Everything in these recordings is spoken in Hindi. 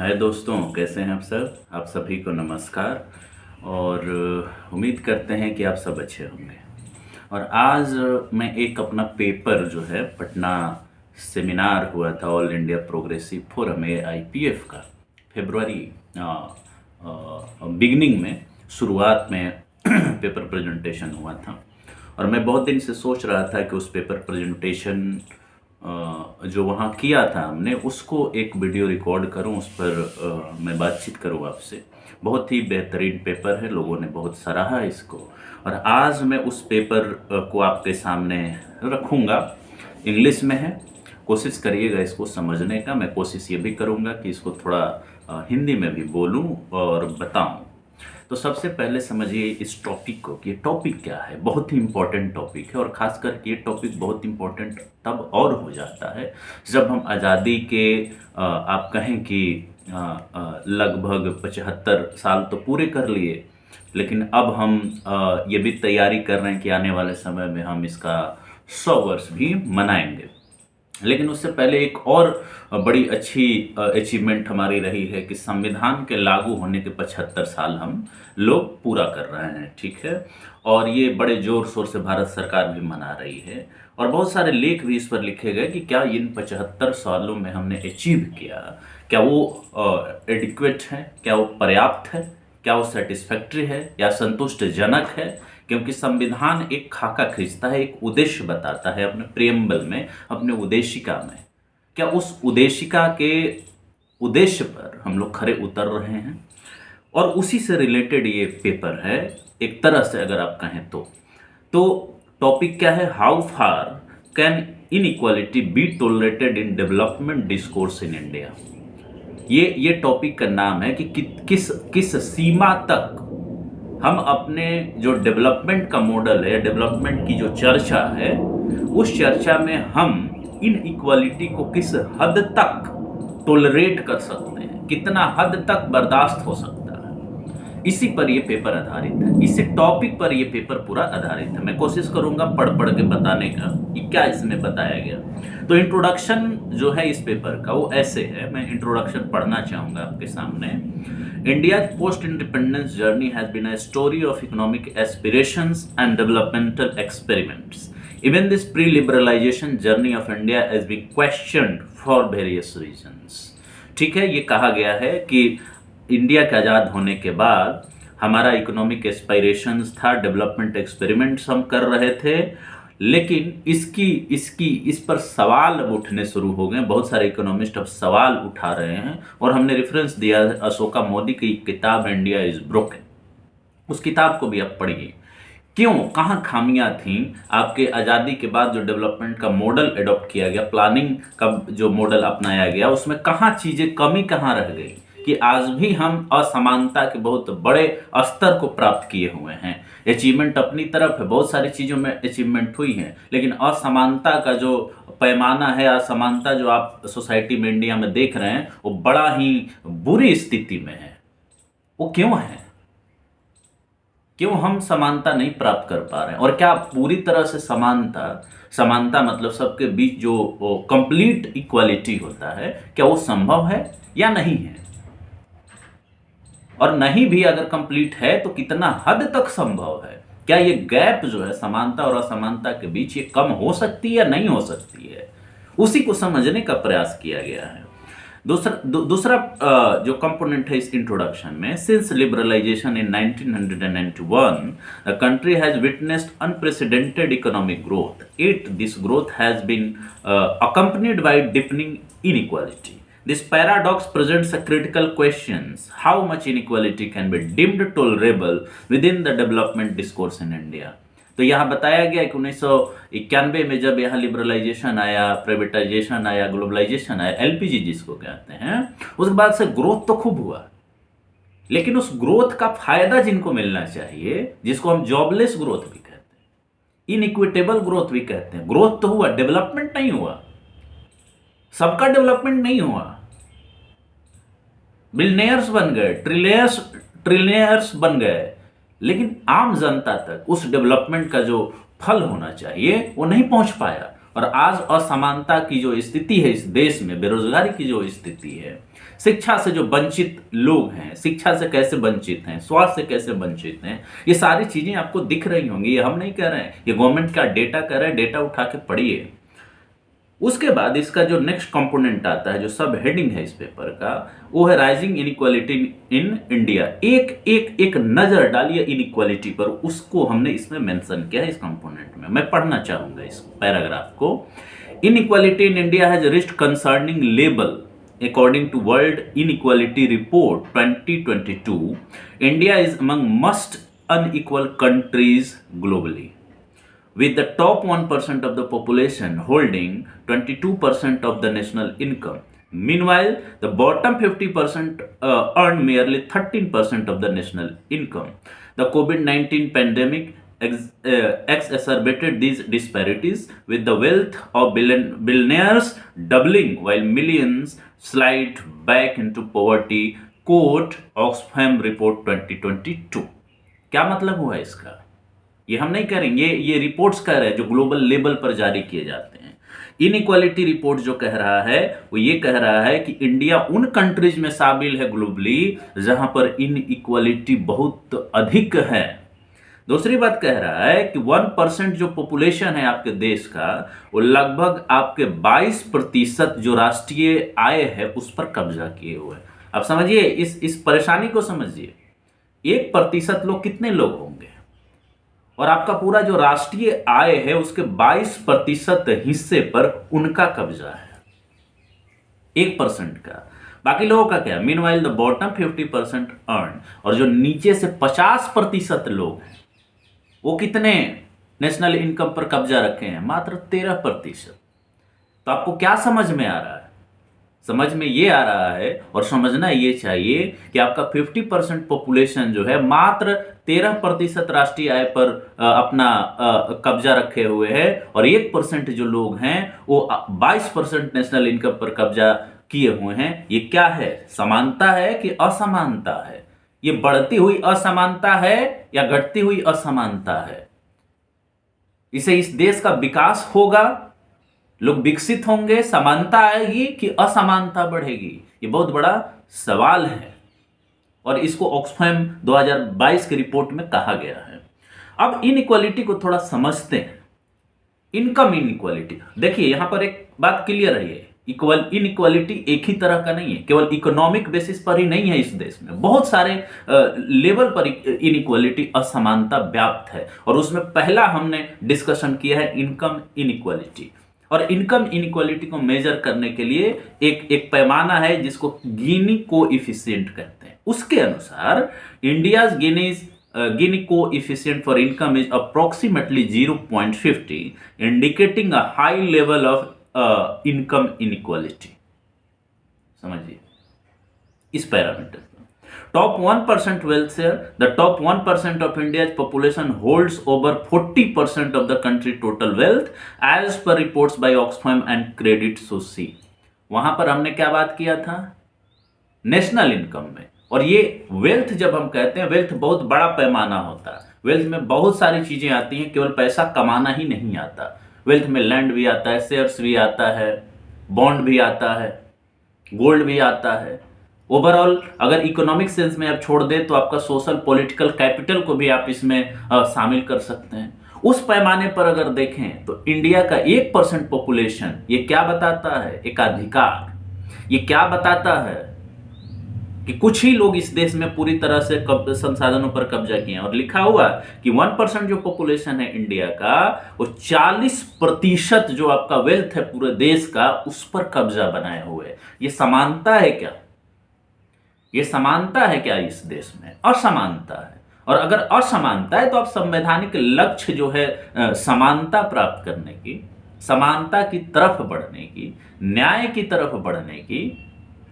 हाय दोस्तों, कैसे हैं आप सब? आप सभी को नमस्कार। और उम्मीद करते हैं कि आप सब अच्छे होंगे। और आज मैं एक अपना पेपर जो है पटना सेमिनार हुआ था all India progressive forum AIPF का फेब्रुवरी बिगनिंग में, शुरुआत में पेपर प्रेजेंटेशन हुआ था। और मैं बहुत दिन से सोच रहा था कि उस पेपर प्रेजेंटेशन जो वहाँ किया था हमने, उसको एक वीडियो रिकॉर्ड करूँ, उस पर मैं बातचीत करूँ आपसे। बहुत ही बेहतरीन पेपर है, लोगों ने बहुत सराहा इसको। और आज मैं उस पेपर को आपके सामने रखूँगा। इंग्लिश में है, कोशिश करिएगा इसको समझने का। मैं कोशिश ये भी करूँगा कि इसको थोड़ा हिंदी में भी बोलूँ और बताऊँ। तो सबसे पहले समझिए इस टॉपिक को कि ये टॉपिक क्या है। बहुत ही इम्पोर्टेंट टॉपिक है, और ख़ास करके ये टॉपिक बहुत इम्पोर्टेंट तब और हो जाता है जब हम आज़ादी के आप कहें कि लगभग 75 साल तो पूरे कर लिए, लेकिन अब हम ये भी तैयारी कर रहे हैं कि आने वाले समय में हम इसका 100 वर्ष भी मनाएंगे। लेकिन उससे पहले एक और बड़ी अच्छी अचीवमेंट हमारी रही है कि संविधान के लागू होने के 75 साल हम लोग पूरा कर रहे हैं, ठीक है। और ये बड़े जोर शोर से भारत सरकार भी मना रही है, और बहुत सारे लेख भी इस पर लिखे गए कि क्या इन 75 सालों में हमने अचीव किया, क्या वो एडिक्वेट है, क्या वो पर्याप्त है, क्या वो सेटिस्फैक्ट्री है या संतुष्टजनक है। क्योंकि संविधान एक खाका खींचता है, एक उद्देश्य बताता है अपने प्रियम्बल में, अपने उद्देशिका में। क्या उस उद्देशिका के उद्देश्य पर हम लोग खरे उतर रहे हैं? और उसी से रिलेटेड ये पेपर है एक तरह से, अगर आप कहें तो टॉपिक क्या है? How far can inequality be tolerated in development discourse in India. ये टॉपिक का नाम है कि किस किस सीमा तक हम अपने जो डेवलपमेंट का मॉडल है, डेवलपमेंट की जो चर्चा है, उस चर्चा में हम इन इक्वालिटी को किस हद तक टॉलरेट कर सकते हैं, कितना हद तक बर्दाश्त हो सकता है। इसी पर ये पेपर आधारित है, इसी टॉपिक पर ये पेपर पूरा आधारित है। मैं कोशिश करूंगा पढ़ पढ़ के बताने का कि क्या इसमें बताया गया। तो इंट्रोडक्शन जो है इस पेपर का वो ऐसे है, मैं इंट्रोडक्शन पढ़ना चाहूंगा आपके सामने। India's post-independence journey has been a story of economic aspirations and developmental experiments. Even this pre-liberalization journey of India has been questioned for various reasons. ठीक है, ये कहा गया है कि इंडिया के आज़ाद होने के बाद हमारा इकोनॉमिक एस्पायरेशंस था, डेवलपमेंट एक्सपेरिमेंट्स हम कर रहे थे, लेकिन इस पर सवाल अब उठने शुरू हो गए। बहुत सारे इकोनॉमिस्ट अब सवाल उठा रहे हैं, और हमने रेफरेंस दिया अशोका मोदी की किताब इंडिया इज ब्रोकन। उस किताब को भी आप पढ़िए। क्यों, कहाँ खामियां थीं आपके आज़ादी के बाद जो डेवलपमेंट का मॉडल एडॉप्ट किया गया, प्लानिंग का जो मॉडल अपनाया गया, उसमें कहाँ चीज़ें कमी कहाँ रह गई कि आज भी हम असमानता के बहुत बड़े स्तर को प्राप्त किए हुए हैं। अचीवमेंट अपनी तरफ है, बहुत सारी चीज़ों में अचीवमेंट हुई है, लेकिन असमानता का जो पैमाना है, असमानता जो आप सोसाइटी में इंडिया में देख रहे हैं, वो बड़ा ही बुरी स्थिति में है। वो क्यों है? क्यों हम समानता नहीं प्राप्त कर पा रहे हैं? और क्या पूरी तरह से समानता मतलब सबके बीच जो कंप्लीट इक्वालिटी होता है, क्या वो संभव है या नहीं है? और नहीं भी अगर कंप्लीट है तो कितना हद तक संभव है? क्या ये गैप जो है समानता और असमानता के बीच, ये कम हो सकती है या नहीं हो सकती है? उसी को समझने का प्रयास किया गया है। दूसरा जो कंपोनेंट है इस इंट्रोडक्शन में, since liberalisation in 1991 the country has witnessed unprecedented economic growth. This growth has been accompanied by deepening inequality. This paradox presents a critical question: how much inequality can be deemed tolerable within the development discourse in India? तो यहाँ बताया गया कि 1991 में जब यहाँ लिबरलाइजेशन आया, प्राइवेटाइजेशन आया, ग्लोबलाइजेशन आया, LPG जिसको कहते हैं, उसके बाद से ग्रोथ तो खूब हुआ, लेकिन उस ग्रोथ का फायदा जिनको मिलना चाहिए, जिसको हम जॉबलेस ग्रोथ भी कहते हैं, इनइक्विटेबल ग्रोथ भी कहते हैं, ग्रोथ तो हुआ, डेवलपमेंट नहीं हुआ, सबका डेवलपमेंट नहीं हुआ। बिलियनियर्स बन गए, ट्रिलियनियर्स बन गए, लेकिन आम जनता तक उस डेवलपमेंट का जो फल होना चाहिए वो नहीं पहुंच पाया। और आज असमानता की जो स्थिति है इस देश में, बेरोजगारी की जो स्थिति है, शिक्षा से जो वंचित लोग हैं, शिक्षा से कैसे वंचित हैं, स्वास्थ्य से कैसे वंचित हैं, ये सारी चीजें आपको दिख रही होंगी। ये हम नहीं कह रहे हैं, ये गवर्नमेंट का डेटा कह रहा है, डेटा उठा के पढ़िए। उसके बाद इसका जो नेक्स्ट कंपोनेंट आता है, जो सब हेडिंग है इस पेपर का, वो है राइजिंग इनइक्वालिटी इन इंडिया। एक नजर डालिए इनइक्वालिटी पर, उसको हमने इसमें मेंशन किया है इस कंपोनेंट में। मैं पढ़ना चाहूंगा इस पैराग्राफ को। Inequality in India has reached concerning level according to World Inequality Report 2022, India is among most unequal countries globally, with the top 1% of the population holding 22% of the national income. Meanwhile, the bottom 50% earn merely 13% of the national income. The COVID-19 pandemic exacerbated these disparities, with the wealth of billionaires doubling while millions slide back into poverty. Quote Oxfam Report 2022। क्या मतलब हुआ इसका? ये हम नहीं करेंगे, ये रिपोर्ट्स कह रहे हैं जो ग्लोबल लेवल पर जारी किए जाते हैं। इनइक्वालिटी रिपोर्ट जो कह रहा है वो ये कह रहा है कि इंडिया उन कंट्रीज में शामिल है ग्लोबली जहां पर इनइक्वालिटी बहुत अधिक है। दूसरी बात कह रहा है कि 1% जो पॉपुलेशन है आपके देश का, वो लगभग आपके 22% जो राष्ट्रीय आय है उस पर कब्जा किए हुए। अब समझिए इस परेशानी को समझिए। 1% लोग कितने लोग होंगे, और आपका पूरा जो राष्ट्रीय आय है उसके 22% हिस्से पर उनका कब्जा है, 1% का। बाकी लोगों का क्या? मीनवाइल द बॉटम 50% अर्न, और जो नीचे से 50% लोग हैं वो कितने नेशनल इनकम पर कब्जा रखे हैं? मात्र 13%। तो आपको क्या समझ में आ रहा है? समझ में ये आ रहा है, और समझना ये चाहिए कि आपका 50% पॉपुलेशन जो है मात्र 13% राष्ट्रीय आय पर अपना कब्जा रखे हुए है, और 1% जो लोग हैं वो 22% नेशनल इनकम पर कब्जा किए हुए हैं। ये क्या है? समानता है कि असमानता है? ये बढ़ती हुई असमानता है या घटती हुई असमानता है? इसे इस देश का विकास होगा, लोग विकसित होंगे, समानता आएगी, कि असमानता बढ़ेगी? ये बहुत बड़ा सवाल है, और इसको ऑक्सफैम 2022 की रिपोर्ट में कहा गया है। अब इनइक्वालिटी को थोड़ा समझते हैं। इनकम इनइक्वालिटी, देखिए यहां पर एक बात क्लियर है, इनइक्वालिटी एक ही तरह का नहीं है, केवल इकोनॉमिक बेसिस पर ही नहीं है। इस देश में बहुत सारे लेवल पर इनइक्वालिटी, असमानता व्याप्त है, और उसमें पहला हमने डिस्कशन किया है इनकम इनइक्वालिटी। और इनकम इनइक्वालिटी को मेजर करने के लिए एक पैमाना है जिसको गिनी कोएफिशिएंट कहते हैं। उसके अनुसार India's Guinea coefficient for income is approximately 0.50, indicating a high level of income inequality. समझिए इस पैरामीटर को। Top 1% wealth share, the top 1% of India's population holds over 40% of the country total wealth as per reports by Oxfam and Credit Suisse। वहां पर हमने क्या बात किया था? नेशनल इनकम में। और ये वेल्थ जब हम कहते हैं, वेल्थ बहुत बड़ा पैमाना होता है। वेल्थ में बहुत सारी चीजें आती हैं, केवल पैसा कमाना ही नहीं आता। वेल्थ में लैंड भी आता है, शेयर्स भी आता है, बॉन्ड भी आता है, गोल्ड भी आता है। ओवरऑल अगर इकोनॉमिक सेंस में आप छोड़ दें तो आपका सोशल पॉलिटिकल कैपिटल को भी आप इसमें शामिल कर सकते हैं। उस पैमाने पर अगर देखें तो इंडिया का 1% पॉपुलेशन ये क्या बताता है? एकाधिकार। ये क्या बताता है? कि कुछ ही लोग इस देश में पूरी तरह से संसाधनों पर कब्जा किए हैं। और लिखा हुआ कि 1% जो पॉपुलेशन है इंडिया का, वो 40% जो आपका वेल्थ है पूरे देश का, उस पर कब्जा बनाए हुए। ये समानता है क्या? ये समानता है क्या? इस देश में असमानता है। और अगर असमानता है तो आप संवैधानिक लक्ष्य जो है समानता प्राप्त करने की, समानता की तरफ बढ़ने की, न्याय की तरफ बढ़ने की,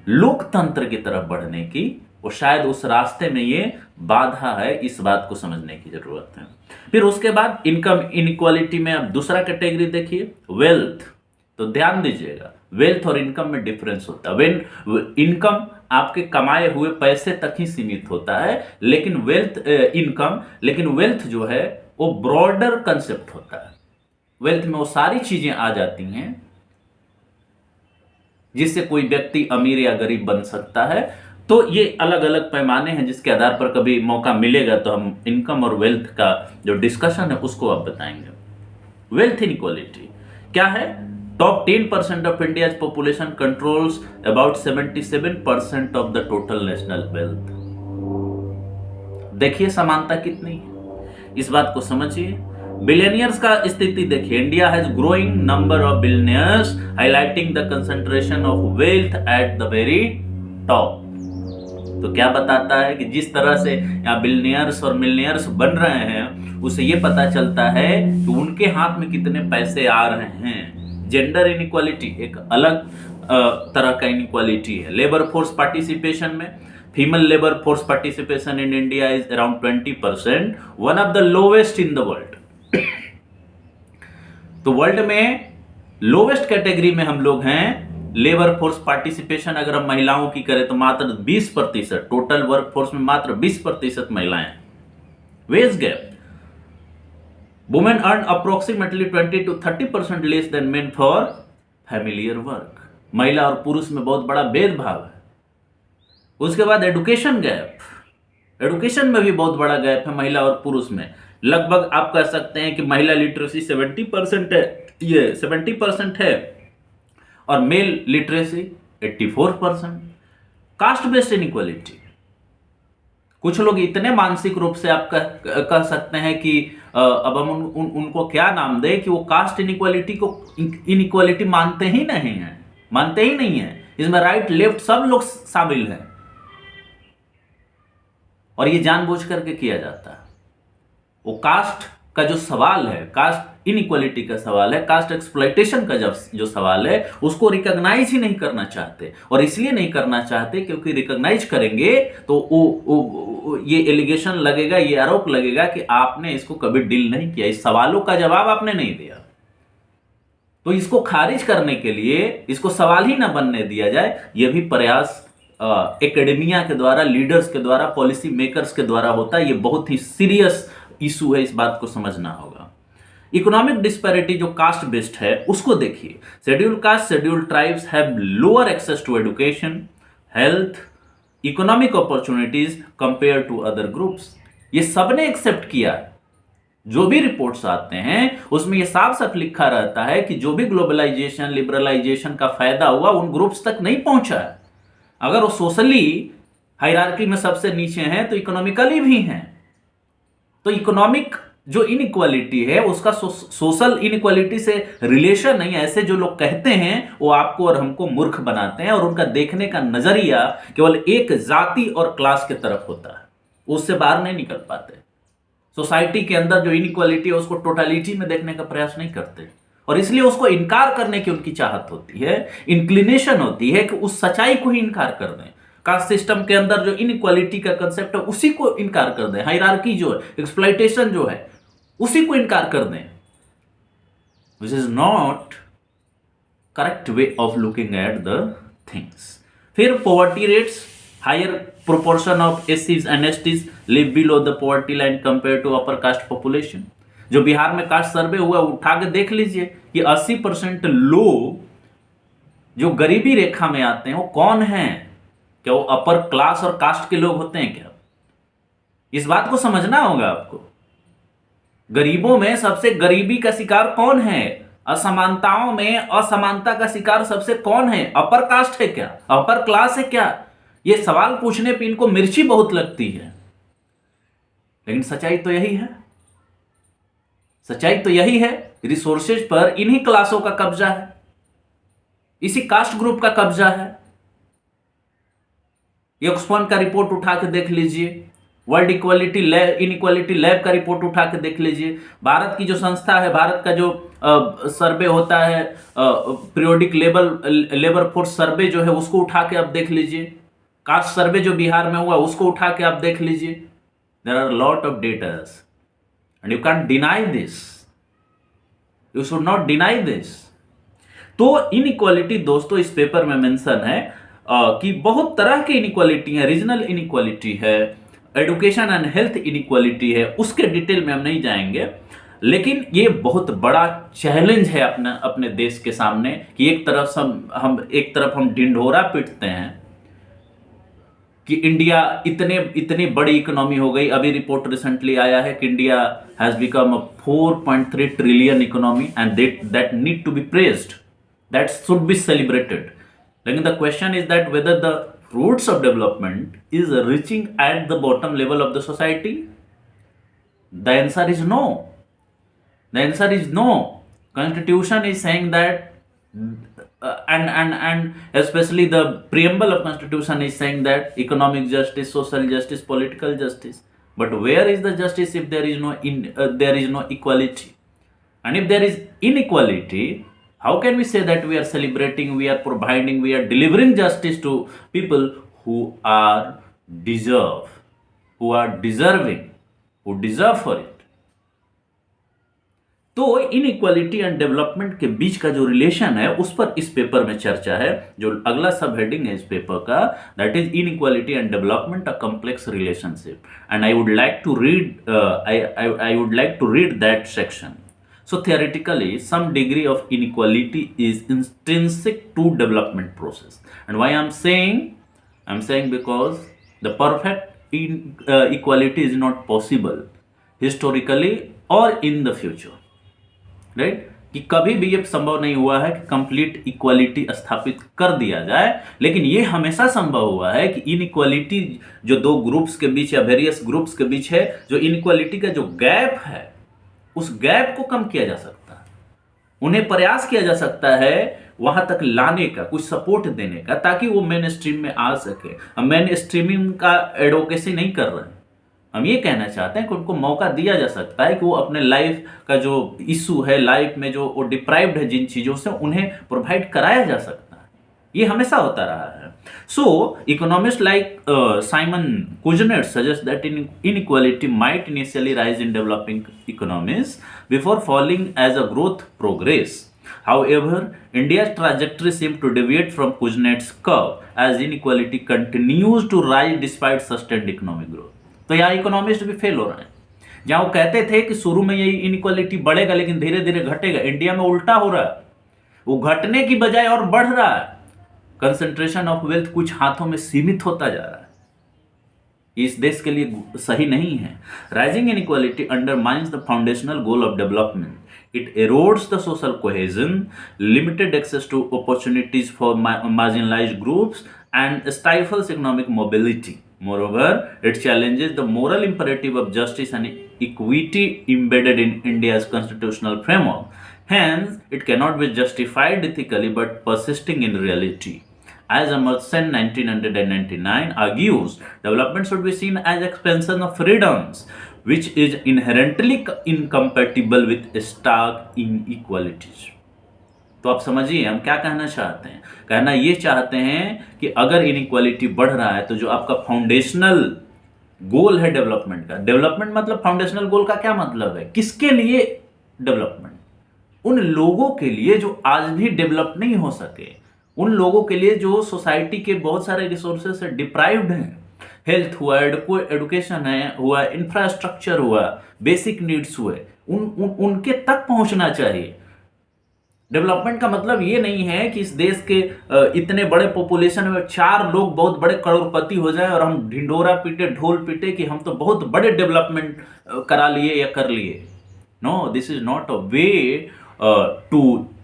लोकतंत्र की तरफ बढ़ने की, वो शायद उस रास्ते में ये बाधा है। इस बात को समझने की जरूरत है। फिर उसके बाद इनकम इनइक्वालिटी में अब दूसरा कैटेगरी देखिए, वेल्थ। तो ध्यान दीजिएगा, वेल्थ और इनकम में डिफरेंस होता है। इनकम आपके कमाए हुए पैसे तक ही सीमित होता है, लेकिन वेल्थ जो है वो ब्रॉडर कंसेप्ट होता है। वेल्थ में वो सारी चीजें आ जाती हैं जिससे कोई व्यक्ति अमीर या गरीब बन सकता है। तो ये अलग अलग पैमाने हैं जिसके आधार पर कभी मौका मिलेगा तो हम इनकम और वेल्थ का जो डिस्कशन है उसको अब बताएंगे। वेल्थ इनइक्वालिटी क्या है? Top 10% of India's population controls about 77% of the total national wealth. देखिए समानता कितनी है, इस बात को समझिए। बिलियनियर्स का स्थिति देखिए, India has growing number of billionaires highlighting the concentration of wealth at the very top. तो क्या बताता है कि जिस तरह से यहाँ बिलियनियर्स और मिलियनियर्स बन रहे हैं उससे ये पता चलता है कि उनके हाथ में कितने पैसे आ रहे हैं। जेंडर इनइक्वालिटी एक अलग तरह का इनइक्वालिटी है। लेबर फोर्स पार्टिसिपेशन में female labour force participation in India is around 20%, one of the lowest in the world. तो वर्ल्ड में लोवेस्ट कैटेगरी में हम लोग हैं। लेबर फोर्स पार्टिसिपेशन अगर हम महिलाओं की करें तो मात्र 20%, टोटल वर्क फोर्स में मात्र 20% महिलाएं। Veg gap, women earn approximately 20 to 30% less than main for familiar work. महिला और पुरुष में बहुत बड़ा भेदभाव है। उसके बाद एडुकेशन गैप, एडुकेशन में भी बहुत बड़ा गैप है महिला और पुरुष में। लगभग आप कह सकते हैं कि महिला लिटरेसी 70% है, ये 70% है, और mail literacy 84%। Caste based inequality, कुछ लोग इतने मानसिक रूप से आप कह सकते हैं कि अब हम उनको क्या नाम दें कि वो कास्ट इनइक्वालिटी को इनइक्वालिटी मानते ही नहीं है। इसमें राइट लेफ्ट सब लोग शामिल हैं और ये जानबूझ करके किया जाता है। वो कास्ट का जो सवाल है, कास्ट इनइक्वालिटी का सवाल है, कास्ट एक्सप्लॉयटेशन का जो सवाल है, उसको रिकॉग्नाइज ही नहीं करना चाहते। और इसलिए नहीं करना चाहते क्योंकि रिकॉग्नाइज करेंगे तो ये एलिगेशन लगेगा, ये आरोप लगेगा कि आपने इसको कभी डील नहीं किया, इस सवालों का जवाब आपने नहीं दिया। तो इसको खारिज करने के लिए, इसको सवाल ही ना बनने दिया जाए, यह भी प्रयास एकेडमिया के द्वारा, लीडर्स के द्वारा, पॉलिसी मेकर्स के द्वारा होता है। ये बहुत ही सीरियस इशू है, इस बात को समझना होगा। इकोनॉमिक डिस्पैरिटी जो कास्ट बेस्ड है उसको देखिए। Schedule caste, schedule tribes have lower access to education, health, economic opportunities compare to other groups. ये सबने एक्सेप्ट किया। जो भी रिपोर्ट्स आते हैं उसमें ये साफ साफ लिखा रहता है कि जो भी ग्लोबलाइजेशन, लिबरलाइजेशन का फायदा हुआ उन ग्रुप्स तक नहीं पहुंचा है। अगर वो सोशली हायरार्की में सबसे नीचे हैं तो इकोनॉमिकली भी हैं। तो इकोनॉमिक जो इनइक्वालिटी है उसका सोशल इनइक्वालिटी से रिलेशन नहीं है। ऐसे जो लोग कहते हैं वो आपको और हमको मूर्ख बनाते हैं और उनका देखने का नजरिया केवल एक जाति और क्लास के तरफ होता है, उससे बाहर नहीं निकल पाते। सोसाइटी के अंदर जो इनइक्वालिटी है उसको टोटलिटी में देखने का प्रयास नहीं करते और इसलिए उसको इनकार करने की उनकी चाहत होती है, इंक्लिनेशन होती है कि उस सच्चाई को ही इनकार कर दें। कास्ट सिस्टम के अंदर जो इनइक्वालिटी का कंसेप्ट है उसी को इनकार कर दें, हायरार्की जो है, एक्सप्लॉयटेशन जो है उसी को इनकार कर दें, which is not correct way of looking at the things. फिर poverty rates, higher proportion of एससीज and STs live below the poverty line compare to upper caste population. जो बिहार में कास्ट सर्वे हुआ उठा के देख लीजिए कि 80% लोग जो गरीबी रेखा में आते हैं वो कौन हैं? क्या वो अपर क्लास और कास्ट के लोग होते हैं क्या? इस बात को समझना होगा आपको। गरीबों में सबसे गरीबी का शिकार कौन है? असमानताओं में असमानता का शिकार सबसे कौन है? अपर कास्ट है क्या? अपर क्लास है क्या? ये सवाल पूछने पे इनको मिर्ची बहुत लगती है, लेकिन सच्चाई तो यही है। सच्चाई तो यही है, रिसोर्सेज पर इन्हीं क्लासों का कब्जा है, इसी कास्ट ग्रुप का कब्जा है। ऑक्सफैम का रिपोर्ट उठा के देख लीजिए, world equality lab, inequality lab का रिपोर्ट उठा के देख लीजिए, भारत की जो संस्था है, भारत का जो सर्वे होता है, पीरियोडिक लेबर फोर्स सर्वे जो है उसको उठा के आप देख लीजिए, कास्ट सर्वे जो बिहार में हुआ उसको उठा के आप देख लीजिए। There are lot of datas and you can deny this, you should not deny this. तो इनइक्वालिटी दोस्तों इस पेपर में मेंशन है कि बहुत तरह की इनइक्वालिटी है, रीजनल इनइक्वालिटी है, एडुकेशन एंड हेल्थ इनइक्वालिटी है, उसके डिटेल में हम नहीं जाएंगे। लेकिन ये बहुत बड़ा चैलेंज है अपने अपने देश के सामने कि एक तरफ हम ढिंढोरा पीटते हैं कि इंडिया इतने इतनी बड़ी इकोनॉमी हो गई। अभी रिपोर्ट रिसेंटली आया है कि India has become a 4.3 trillion economy and that need to be praised, that should be celebrated. लेकिन the question is that whether the fruits of development is reaching at the bottom level of the society. The answer is no. The answer is no. Constitution is saying that, and especially the preamble of Constitution is saying that economic justice, social justice, political justice. But where is the justice if there is no equality? And if there is inequality, how can we say that we are celebrating, we are providing, we are delivering justice to people who are deserving, who deserve for it? तो इनइक्वालिटी एंड डेवलपमेंट के बीच का जो रिलेशन है उस पर इस पेपर में चर्चा है। जो अगला सब हेडिंग है इस पेपर का, that is inequality and development, a complex relationship, and I would like to read that section. So theoretically, some degree of inequality is intrinsic to development process. And why I'm saying because the perfect equality is not possible historically or in the future, right? कि कभी भी ये संभव नहीं हुआ है कि कंप्लीट इक्वालिटी स्थापित कर दिया जाए, लेकिन ये हमेशा संभव हुआ है कि इनइक्वालिटी जो दो ग्रुप्स के बीच या वेरियस ग्रुप्स के बीच है, जो इनइक्वालिटी का जो गैप है उस गैप को कम किया जा सकता है, उन्हें प्रयास किया जा सकता है वहां तक लाने का, कुछ सपोर्ट देने का, ताकि वो मेन स्ट्रीम में आ सके। हम मेन स्ट्रीमिंग का एडवोकेसी नहीं कर रहे हैं, हम ये कहना चाहते हैं कि उनको मौका दिया जा सकता है कि वो अपने लाइफ का जो इशू है, लाइफ में जो वो डिप्राइव्ड है जिन चीज़ों से, उन्हें प्रोवाइड कराया जा सकता है। ये हमेशा होता रहा है। So, economists like Simon Kuznets suggest that inequality might initially rise in developing economies before falling as a growth progress. However, India's trajectory seems to deviate from Kuznets' curve as inequality continues to rise despite sustained economic growth. तो यहाँ इकोनॉमिस्ट भी फेल हो रहे हैं। जहाँ वो कहते थे कि शुरू में ये इनइक्वालिटी बढ़ेगा लेकिन धीरे धीरे घटेगा, इंडिया में उल्टा हो रहा है, वो घटने की बजाय और बढ़ रहा है। कंसंट्रेशन ऑफ वेल्थ कुछ हाथों में सीमित होता जा रहा है, इस देश के लिए सही नहीं है। Rising inequality undermines the foundational goal of development, it erodes the social cohesion, limited access to opportunities for marginalized groups, and stifles economic mobility. Moreover, it challenges the moral imperative of justice and equity embedded in India's constitutional framework. Hence, it cannot be justified ethically but persisting in reality. As Emerson 1999 argues, development should be seen as expansion of freedoms, which is inherently incompatible with stark inequalities. तो आप समझिए हम क्या कहना चाहते हैं। कहना ये चाहते हैं कि अगर इनइक्वालिटी बढ़ रहा है तो जो आपका फाउंडेशनल गोल है डेवलपमेंट का, डेवलपमेंट मतलब फाउंडेशनल गोल का क्या मतलब है, किसके लिए डेवलपमेंट? उन लोगों के लिए जो आज भी डेवलप नहीं हो सके, उन लोगों के लिए जो सोसाइटी के बहुत सारे रिसोर्सेज से डिप्राइव्ड हैं। हेल्थ हुआ, एडुकेशन है हुआ, इंफ्रास्ट्रक्चर हुआ, बेसिक नीड्स हुए, उनके तक पहुंचना चाहिए। डेवलपमेंट का मतलब ये नहीं है कि इस देश के इतने बड़े पॉपुलेशन में 4 लोग बहुत बड़े करोड़पति हो जाए और हम ढिंडोरा पीटे, ढोल पीटे कि हम तो बहुत बड़े डेवलपमेंट करा लिए या कर लिए। No, this is not a way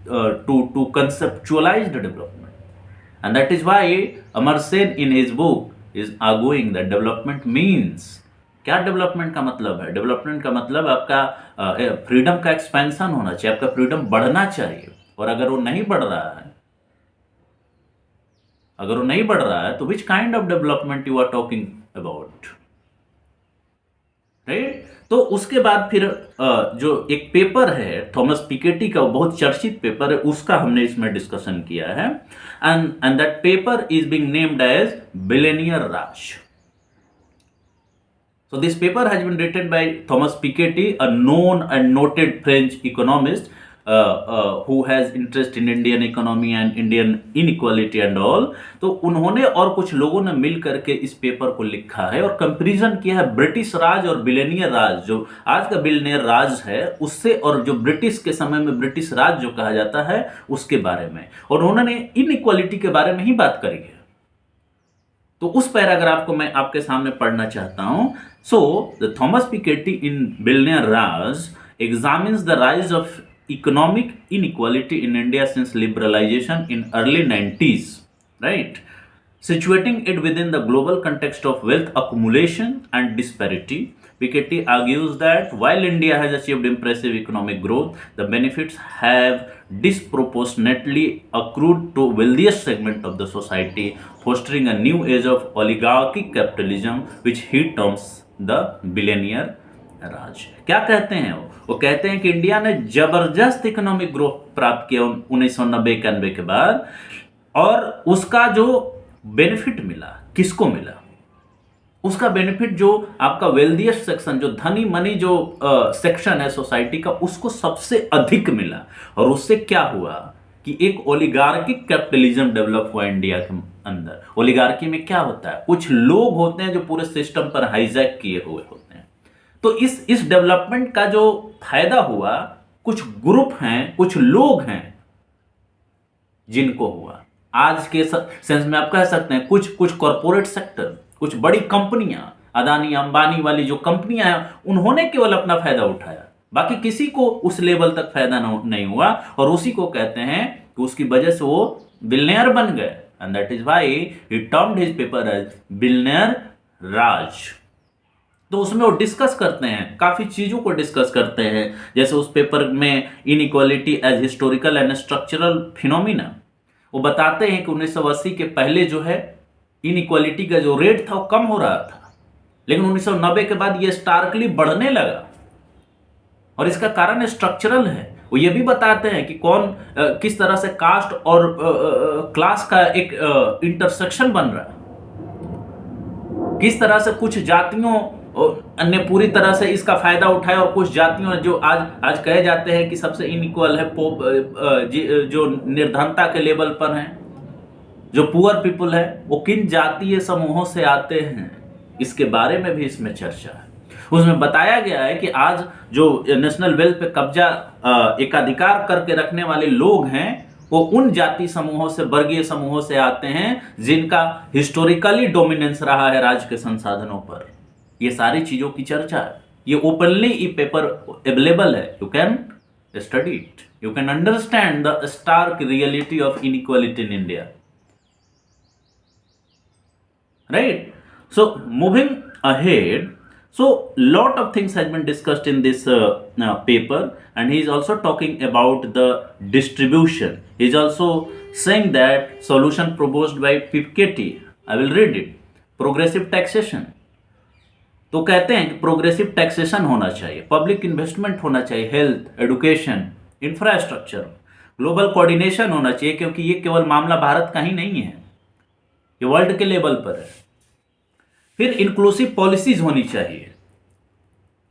to conceptualize the development, and that is why Amar Sen in his book is arguing that development means, क्या डेवलपमेंट का मतलब है? डेवलपमेंट का मतलब आपका फ्रीडम का एक्सपेंशन होना चाहिए, आपका फ्रीडम बढ़ना चाहिए। और अगर वो नहीं बढ़ रहा है तो which kind of development you are talking about, right? तो उसके बाद फिर जो एक पेपर है थॉमस पिकेटी का, बहुत चर्चित पेपर है, उसका हमने इसमें डिस्कशन किया है। And that paper is being named as billionaire Raj. So this paper has been written by Thomas Piketty, a known and noted French economist, who has interest in Indian economy and Indian inequality and all. तो उन्होंने और कुछ लोगों ने मिल करके इस पेपर को लिखा है और कंपैरिजन किया है ब्रिटिश राज और बिलियनियर राज, जो आज का बिलियनियर राज है उससे, और जो ब्रिटिश के समय में ब्रिटिश राज जो कहा जाता है उसके बारे में, और उन्होंने इनइक्वालिटी के बारे में ही बात करी है। तो उस पैराग्राफ को मैं आपके सामने पढ़ना चाहता हूं। So the Thomas Piketty in billionaire Raj examines the rise of economic inequality in India since liberalization in early 90s, right? Situating it within the global context of wealth accumulation and disparity, Piketty argues that while India has achieved impressive economic growth, the benefits have disproportionately accrued to wealthiest segment of the society, fostering a new age of oligarchic capitalism, which he terms the billionaire राज। क्या कहते हैं वो कहते हैं कि इंडिया ने जबरदस्त इकोनॉमिक ग्रोथ प्राप्त किया 1990-91 के बाद, और उसका जो बेनिफिट मिला, किसको मिला? उसका बेनिफिट जो आपका वेल्दियस्ट सेक्शन, जो धनी मनी जो सेक्शन है सोसाइटी का, उसको सबसे अधिक मिला। और उससे क्या हुआ कि एक ओलिगार्किक कैपिटलिज्म डेवलप हुआ इंडिया के अंदर। ओलिगार्की में क्या होता है? कुछ लोग होते हैं जो पूरे सिस्टम पर हाईजैक किए हुए होते हैं। तो इस डेवलपमेंट का जो फायदा हुआ, कुछ ग्रुप हैं, कुछ लोग हैं जिनको हुआ। आज के सेंस में आप कह सकते हैं कुछ कॉरपोरेट सेक्टर, कुछ बड़ी कंपनियां, अदानी अंबानी वाली जो कंपनियां हैं, उन्होंने केवल अपना फायदा उठाया, बाकी किसी को उस लेवल तक फायदा नहीं हुआ। और उसी को कहते हैं कि उसकी वजह से वो बिलियनियर बन गए, and that is why he termed his paper as billionaire Raj. तो उसमें वो डिस्कस करते हैं, काफ़ी चीज़ों को डिस्कस करते हैं, जैसे उस पेपर में inequality as historical and structural phenomena. वो बताते हैं कि 1980 के पहले जो है इनइक्वालिटी का जो रेट था वो कम हो रहा था, लेकिन 1990 के बाद ये स्टार्कली बढ़ने लगा, और इसका कारण स्ट्रक्चरल है। वो ये भी बताते हैं कि किस तरह से कास्ट और क्लास का एक इंटरसेक्शन बन रहा है, किस तरह से कुछ जातियों ने पूरी तरह से इसका फायदा उठाया, और कुछ जातियों ने जो आज कहे जाते हैं कि सबसे इनइक्वल है, जो निर्धनता के लेवल पर हैं, जो पुअर पीपल है, वो किन जातीय समूहों से आते हैं, इसके बारे में भी इसमें चर्चा है। उसमें बताया गया है कि आज जो नेशनल वेल्थ पे कब्जा एकाधिकार करके रखने वाले लोग हैं, वो उन जाति समूहों से, वर्गीय समूहों से आते हैं जिनका हिस्टोरिकली डोमिनेंस रहा है राज्य के संसाधनों पर। ये सारी चीजों की चर्चा है। ये ओपनली ये पेपर अवेलेबल है, you can study it, you can understand the stark reality of inequality in India, right? So moving ahead, so lot of things has been discussed in this paper, and he is also talking about the distribution. He is also saying that solution proposed by Piketty, I will read it, progressive taxation। तो कहते हैं कि प्रोग्रेसिव टैक्सेशन होना चाहिए, पब्लिक इन्वेस्टमेंट होना चाहिए, health, education, infrastructure, global coordination होना चाहिए, क्योंकि ये केवल मामला भारत का ही नहीं है, ये वर्ल्ड के लेवल पर है। फिर इंक्लूसिव पॉलिसीज होनी चाहिए,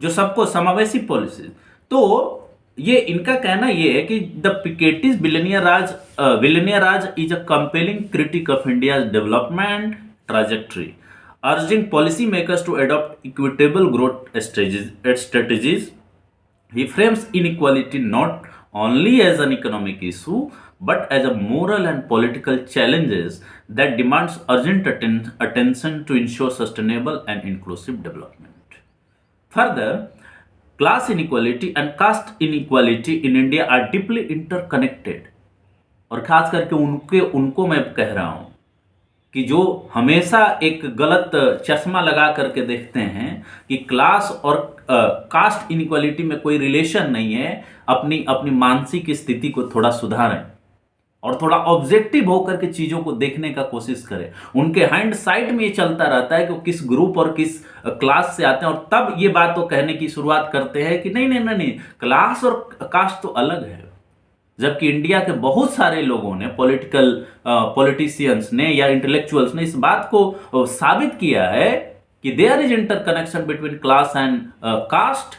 जो सबको समावेशी पॉलिसीज। तो ये इनका कहना ये है कि the Piketty's billionaire Raj is a compelling critique of India's development trajectory, urging policymakers to adopt equitable growth strategies. He frames inequality not only as an economic issue, but as a moral and political challenges that demands urgent attention to ensure sustainable and inclusive development. Further, class inequality and caste inequality in India are deeply interconnected. और खास करके उनको मैं कह रहा हूं कि जो हमेशा एक गलत चश्मा लगा करके देखते हैं कि क्लास और कास्ट इनइक्वालिटी में कोई रिलेशन नहीं है, अपनी मानसिक स्थिति को थोड़ा सुधारें और थोड़ा ऑब्जेक्टिव होकर के चीज़ों को देखने का कोशिश करें। उनके हैंड साइड में ये चलता रहता है कि वो किस ग्रुप और किस क्लास से आते हैं, और तब ये बात तो कहने की शुरुआत करते हैं कि नहीं, क्लास और कास्ट तो अलग है। जबकि इंडिया के बहुत सारे लोगों ने, पॉलिटिशियंस ने या इंटेलेक्चुअल्स ने इस बात को साबित किया है कि there is interconnection between class and caste.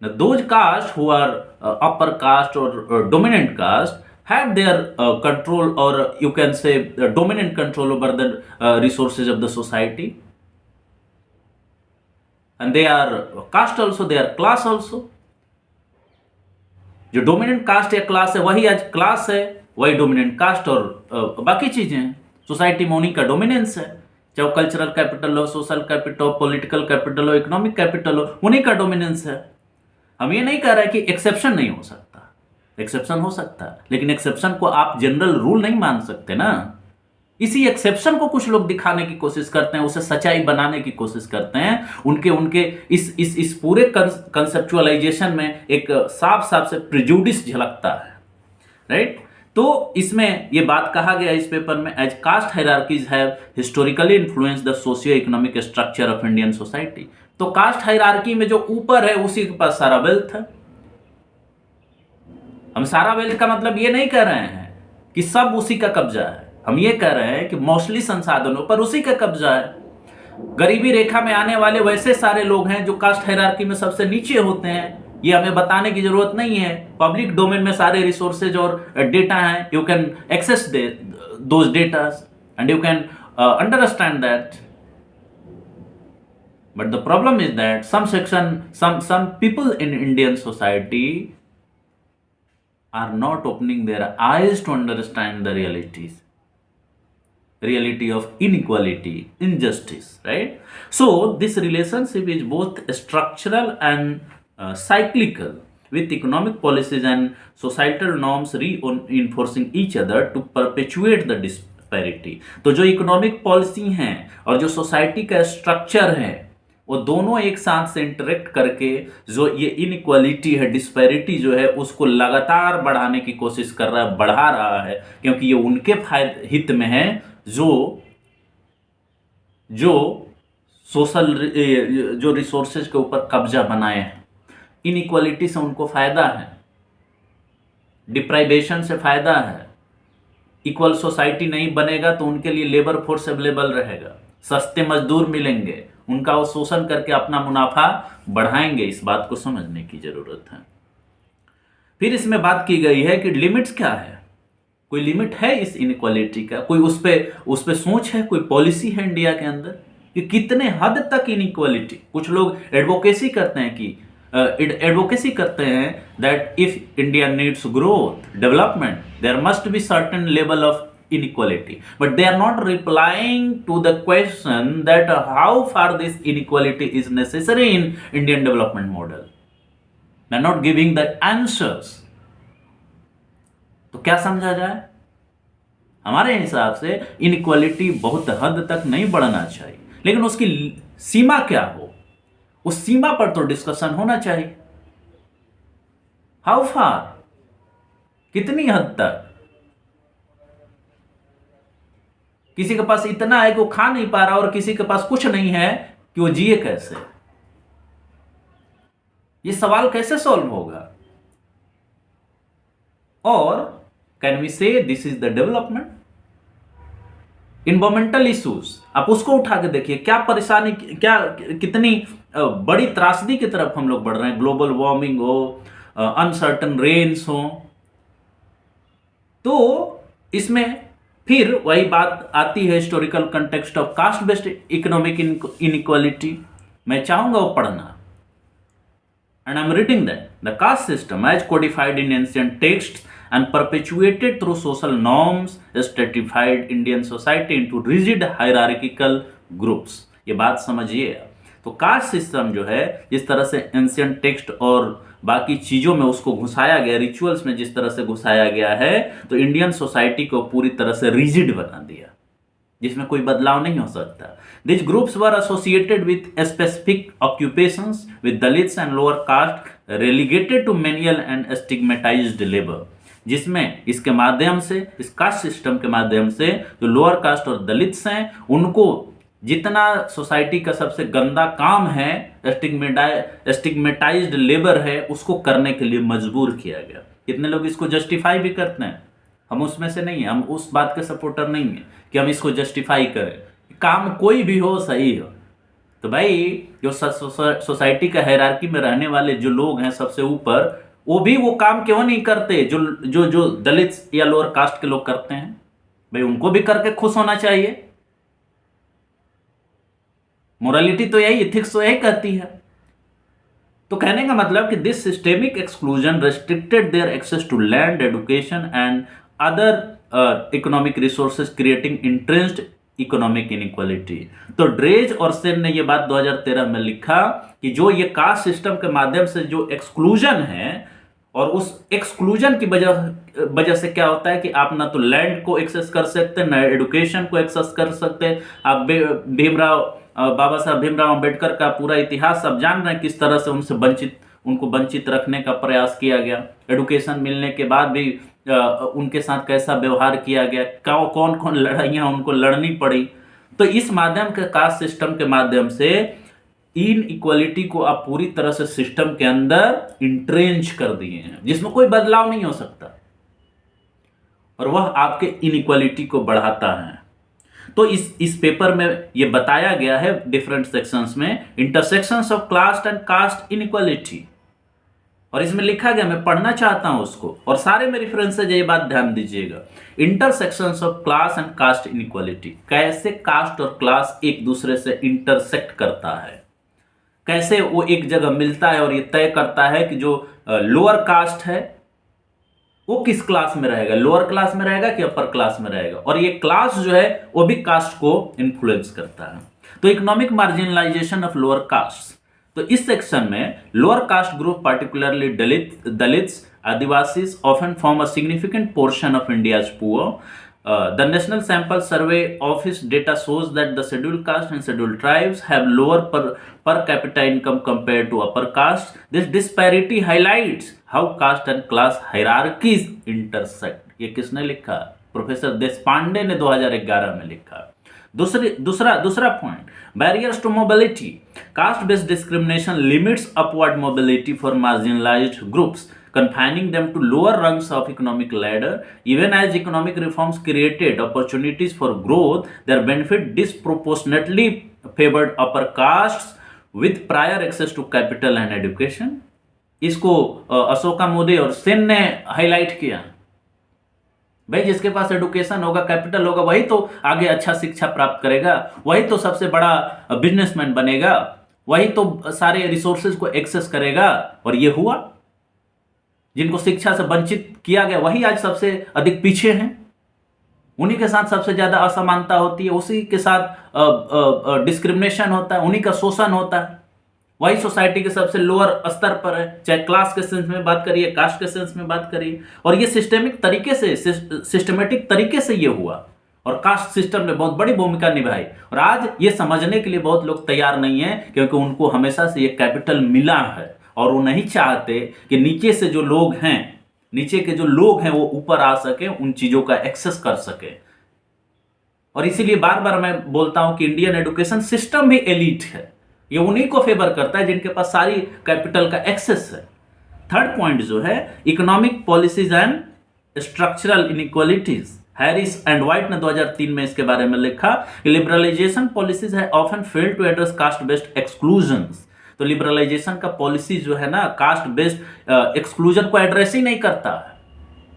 Now, those castes who are upper caste or dominant caste have their control, or you can say dominant control over the resources of the society, and they are caste also, they are class also. जो डोमिनेंट कास्ट या क्लास है वही आज क्लास है, वही डोमिनेंट कास्ट और बाकी चीजें हैं। सोसाइटी में उन्हीं का डोमिनेंस है, चाहे वो कल्चरल कैपिटल हो, सोशल कैपिटल हो, पॉलिटिकल कैपिटल हो, इकोनॉमिक कैपिटल हो, उन्हीं का डोमिनेंस है। हम ये नहीं कह रहे कि एक्सेप्शन नहीं हो सकता, एक्सेप्शन हो सकता है, लेकिन एक्सेप्शन को आप जनरल रूल नहीं मान सकते ना। इसी एक्सेप्शन को कुछ लोग दिखाने की कोशिश करते हैं, उसे सच्चाई बनाने की कोशिश करते हैं। उनके उनके इस पूरे कंसेप्चुअलाइजेशन में एक साफ साफ से प्रिजुडिस झलकता है, राइट। तो इसमें ये बात कहा गया इस पेपर में, as caste hierarchies have historically influence the socio economic structure of Indian society. तो कास्ट हायरार्की में जो ऊपर है उसी के पास सारा वेल्थ है। हम सारा वेल्थ का मतलब ये नहीं कह रहे हैं कि सब उसी का कब्जा है, हम ये कह रहे हैं कि मोस्टली संसाधनों पर उसी का कब्जा है। गरीबी रेखा में आने वाले वैसे सारे लोग हैं जो कास्ट हायरार्की में सबसे नीचे होते हैं, ये हमें बताने की जरूरत नहीं है। पब्लिक डोमेन में सारे रिसोर्सेज और डेटा हैं, you can access those data and you can understand that. But the problem is that some people in Indian society are not opening their eyes to understand the reality of inequality, injustice, right? So this relationship is both structural and cyclical, with economic policies and societal norms reinforcing each other to perpetuate the disparity. तो जो इकोनॉमिक पॉलिसी हैं और जो सोसाइटी का स्ट्रक्चर है, वो दोनों एक साथ से इंटरेक्ट करके जो ये इनइक्वालिटी है, डिस्पैरिटी जो है, उसको लगातार बढ़ाने की कोशिश कर रहा है, बढ़ा रहा है, क्योंकि ये उनके फायदे हित में है जो सोशल जो रिसोर्सेज के ऊपर कब्जा बनाए हैं। इनइक्वालिटी से उनको फायदा है, डिप्राइवेशन से फायदा है। इक्वल सोसाइटी नहीं बनेगा तो उनके लिए लेबर फोर्स अवेलेबल रहेगा, सस्ते मजदूर मिलेंगे, उनका वो शोषण करके अपना मुनाफा बढ़ाएंगे। इस बात को समझने की जरूरत है। फिर इसमें बात की गई है कि लिमिट्स क्या है, कोई लिमिट है इस इनइक्वालिटी का, कोई उस पे सोच है, कोई पॉलिसी है इंडिया के अंदर कि कितने हद तक इनइक्वालिटी। कुछ लोग एडवोकेसी करते हैं that if India needs growth development there must be certain level of inequality, but they are not replying to the question that how far this inequality is necessary in Indian development model. They are not giving the answers. तो क्या समझा जाए? हमारे हिसाब से इनइक्वालिटी बहुत हद तक नहीं बढ़ना चाहिए, लेकिन उसकी सीमा क्या हो, उस सीमा पर तो डिस्कशन होना चाहिए। हाउ फार, कितनी हद तक? किसी के पास इतना है कि वो खा नहीं पा रहा और किसी के पास कुछ नहीं है कि वो जिए कैसे? ये सवाल कैसे सॉल्व होगा? और कैन वी से this is the development? Environmental issues आप उसको उठा के देखिए, क्या परेशानी, क्या कितनी बड़ी त्रासदी की तरफ हम लोग बढ़ रहे हैं। ग्लोबल वार्मिंग हो, अनसर्टन रेन्स हो, तो इसमें फिर वही बात आती है historical context of caste based economic inequality. मैं चाहूंगा वो पढ़ना, and I am reading that the caste system as codified in ancient texts and perpetuated through social norms stratified Indian society into rigid hierarchical groups। ये बात समझिए। तो कास्ट सिस्टम जो है, जिस तरह से एंशिएंट टेक्स्ट और बाकी चीजों में उसको घुसाया गया, रिचुअल्स में जिस तरह से घुसाया गया है, तो इंडियन सोसाइटी को पूरी तरह से रिजिड बना दिया, जिसमें कोई बदलाव नहीं हो सकता। These groups were associated with specific occupations, with Dalits and lower caste relegated to menial and stigmatized labor। जिसमें इसके माध्यम से, इस कास्ट सिस्टम के माध्यम से जो लोअर कास्ट और दलित्स हैं, उनको जितना सोसाइटी का सबसे गंदा काम है, स्टिग्मेटाइज्ड लेबर है, उसको करने के लिए मजबूर किया गया। कितने लोग इसको जस्टिफाई भी करते हैं, हम उसमें से नहीं है, हम उस बात के सपोर्टर नहीं है कि हम इसको जस्टिफाई करें। काम कोई भी हो, सही हो, तो भाई जो सोसाइटी का हायरार्की में रहने वाले जो लोग हैं सबसे ऊपर, वो भी वो काम क्यों नहीं करते जो जो जो दलित या लोअर कास्ट के लोग करते हैं? भाई उनको भी करके खुश होना चाहिए। मोरालिटी तो यही, इथिक्स तो यही कहती है। तो कहने का मतलब कि this systemic exclusion restricted their access to land, education and other economic resources, creating entrenched economic inequality. तो ड्रेज और सेन ने यह बात 2013 में लिखा कि जो ये कास्ट सिस्टम के माध्यम से जो एक्सक्लूजन है, और उस एक्सक्लूजन की वजह से क्या होता है कि आप ना तो लैंड को एक्सेस कर सकते, ना एजुकेशन को एक्सेस कर सकते। आप बाबा साहब भीमराव अंबेडकर का पूरा इतिहास आप जान रहे हैं, किस तरह से उनको वंचित रखने का प्रयास किया गया। एडुकेशन मिलने के बाद भी उनके साथ कैसा व्यवहार किया गया, कौन कौन लड़ाइयाँ उनको लड़नी पड़ी। तो इस माध्यम के कास्ट सिस्टम के माध्यम से इन इक्वालिटी को आप पूरी तरह से सिस्टम के अंदर इंट्रेंच कर दिए हैं, जिसमें कोई बदलाव नहीं हो सकता, और वह आपके इनइक्वालिटी को बढ़ाता है। तो इस पेपर में ये बताया गया है डिफरेंट सेक्शंस में, intersections of class and caste inequality, और इसमें लिखा गया, मैं पढ़ना चाहता हूं उसको, और सारे में रेफरेंसेज, ये बात ध्यान दीजिएगा। Intersections of class and caste inequality, कैसे कास्ट और क्लास एक दूसरे से इंटरसेक्ट करता है, कैसे वो एक जगह मिलता है और ये तय करता है कि जो लोअर कास्ट है वो किस क्लास में रहेगा, लोअर क्लास में रहेगा कि अपर क्लास में रहेगा, और ये क्लास जो है वो भी कास्ट को इन्फ्लुएंस करता है। तो economic marginalisation of lower caste, तो इस सेक्शन में lower caste group particularly Dalits, Adivasis often form a significant portion of India's poor. The National Sample Survey Office data shows that the scheduled caste and scheduled tribes have lower per capita income compared to upper caste. This disparity highlights how caste and class hierarchies intersect. ये किसने लिखा? प्रोफेसर देशपांडे ने 2011 में लिखा। दूसरा point, barriers to mobility, caste based discrimination limits upward mobility for marginalised groups, confining them to lower rungs of economic ladder. Even as economic reforms created opportunities for growth, their benefit disproportionately favored upper castes with prior access to capital and education. इसको अशोका मोदी और सेन ने हाईलाइट किया। भाई जिसके पास एडुकेशन होगा, कैपिटल होगा, वही तो आगे अच्छा शिक्षा प्राप्त करेगा, वही तो सबसे बड़ा बिजनेसमैन बनेगा, वही तो सारे रिसोर्सेज को एक्सेस करेगा। और ये हुआ, जिनको शिक्षा से वंचित किया गया वही आज सबसे अधिक पीछे हैं, उन्हीं के साथ सबसे ज्यादा असमानता होती है, उसी के साथ डिस्क्रिमिनेशन होता है, उन्हीं का शोषण होता है, वही सोसाइटी के सबसे लोअर स्तर पर है, चाहे क्लास के सेंस में बात करिए, कास्ट के सेंस में बात करिए। और ये सिस्टमेटिक तरीके से ये हुआ, और कास्ट सिस्टम ने बहुत बड़ी भूमिका निभाई। और आज ये समझने के लिए बहुत लोग तैयार नहीं है, क्योंकि उनको हमेशा से ये कैपिटल मिला है, और वो नहीं चाहते कि नीचे से जो लोग हैं, नीचे के जो लोग हैं वो ऊपर आ सके, उन चीजों का एक्सेस कर सके। और इसीलिए बार बार मैं बोलता हूं कि इंडियन एजुकेशन सिस्टम भी एलीट है, ये उन्हीं को फेवर करता है जिनके पास सारी कैपिटल का एक्सेस है। थर्ड पॉइंट जो है, economic policies and structural inequalities, Harris and White ने 2003 में इसके बारे में लिखा कि लिबरलाइजेशन पॉलिसीज है often fail to address caste based exclusions. तो लिबरलाइजेशन का पॉलिसी जो है ना, कास्ट बेस्ड एक्सक्लूजन को एड्रेस ही नहीं करता है,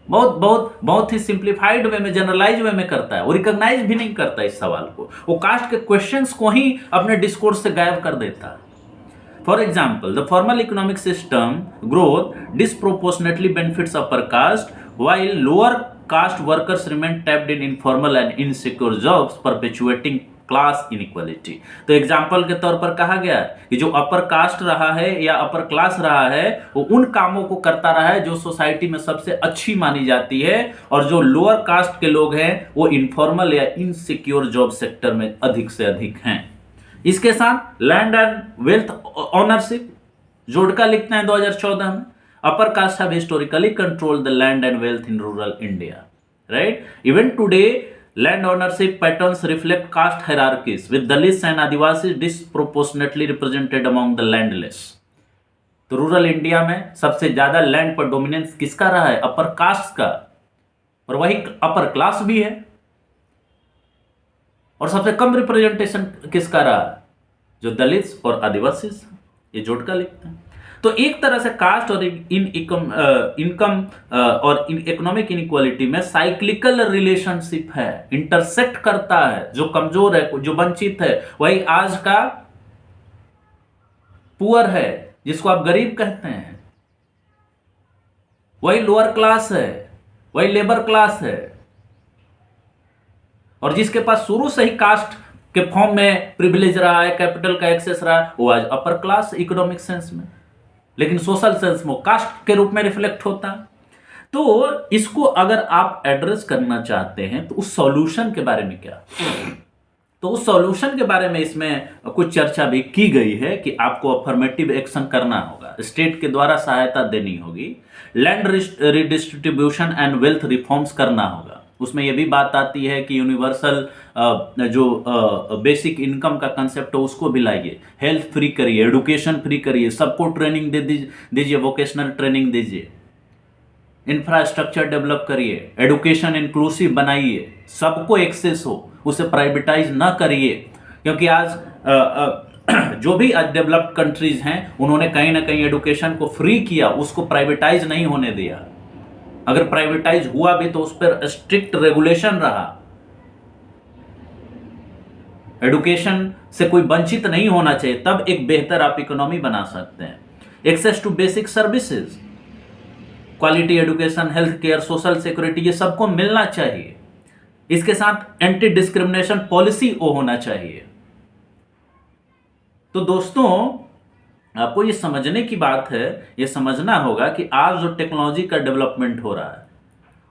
बहुत ही सिंप्लीफाइड वे में, जनरलाइज वे में करता है, वो रिकॉग्नाइज भी नहीं करता इस सवाल को, वो कास्ट के क्वेश्चंस को ही अपने डिस्कोर्स से गायब कर देता है। For example, the formal economic system growth disproportionately benefits upper caste while lower caste workers remain tapped in informal and insecure jobs, perpetuating class inequality. तो एग्जाम्पल के तौर पर कहा गया कि जो अपर कास्ट रहा है या अपर क्लास रहा है, वो उन कामों को करता रहा है जो सोसाइटी में सबसे अच्छी मानी जाती है, और जो लोअर कास्ट के लोग हैं वो इनफॉर्मल या इनसिक्योर जॉब सेक्टर में अधिक से अधिक हैं। इसके साथ लैंड एंड वेल्थ ऑनरशिप, जोड़का लिखते हैं 2014 में, upper caste have historically controlled the land and wealth in rural India, right? Even today, land ownership patterns reflect caste hierarchies, with Dalits and Adivasis disproportionately represented among the landless. तो रूरल इंडिया में सबसे ज्यादा लैंड पर डोमिनेंस किसका रहा है? अपर कास्ट का, और वही अपर क्लास भी है। और सबसे कम रिप्रेजेंटेशन किसका रहा है? जो दलित और आदिवासी, ये जोड़ कर लिखते हैं। तो एक तरह से कास्ट और इनकम और इकोनॉमिक इनइक्वालिटी में साइक्लिकल रिलेशनशिप है, इंटरसेक्ट करता है। जो कमजोर है, जो वंचित है, वही आज का पुअर है, जिसको आप गरीब कहते हैं, वही लोअर क्लास है, वही लेबर क्लास है। और जिसके पास शुरू से ही कास्ट के फॉर्म में प्रिविलेज रहा है, कैपिटल का एक्सेस रहा है, वो आज अपर क्लास इकोनॉमिक सेंस में, लेकिन सोशल सेंस में कास्ट के रूप में रिफ्लेक्ट होता है। तो इसको अगर आप एड्रेस करना चाहते हैं तो उस सॉल्यूशन के बारे में क्या, तो उस सॉल्यूशन के बारे में इसमें कुछ चर्चा भी की गई है कि आपको अफर्मेटिव एक्शन करना होगा, स्टेट के द्वारा सहायता देनी होगी, land redistribution and wealth reforms करना होगा। उसमें यह भी बात आती है कि यूनिवर्सल जो बेसिक इनकम का कंसेप्ट है उसको भी लाइए, हेल्थ फ्री करिए, एडुकेशन फ्री करिए, सबको ट्रेनिंग दीजिए, वोकेशनल ट्रेनिंग दीजिए, इंफ्रास्ट्रक्चर डेवलप करिए, एडुकेशन इंक्लूसिव बनाइए, सबको एक्सेस हो, उसे प्राइवेटाइज ना करिए। क्योंकि आज जो भी आज डेवलप्ड कंट्रीज हैं उन्होंने कहीं ना कहीं एडुकेशन को फ्री किया, उसको प्राइवेटाइज नहीं होने दिया। अगर प्राइवेटाइज हुआ भी तो उस पर स्ट्रिक्ट रेगुलेशन रहा। एडुकेशन से कोई वंचित नहीं होना चाहिए, तब एक बेहतर आप इकोनॉमी बना सकते हैं। Access to basic services, quality education, health care, social security, ये सबको मिलना चाहिए। इसके साथ एंटी डिस्क्रिमिनेशन पॉलिसी होना चाहिए। तो दोस्तों, आपको ये समझने की बात है, ये समझना होगा कि आज जो टेक्नोलॉजी का डेवलपमेंट हो रहा है,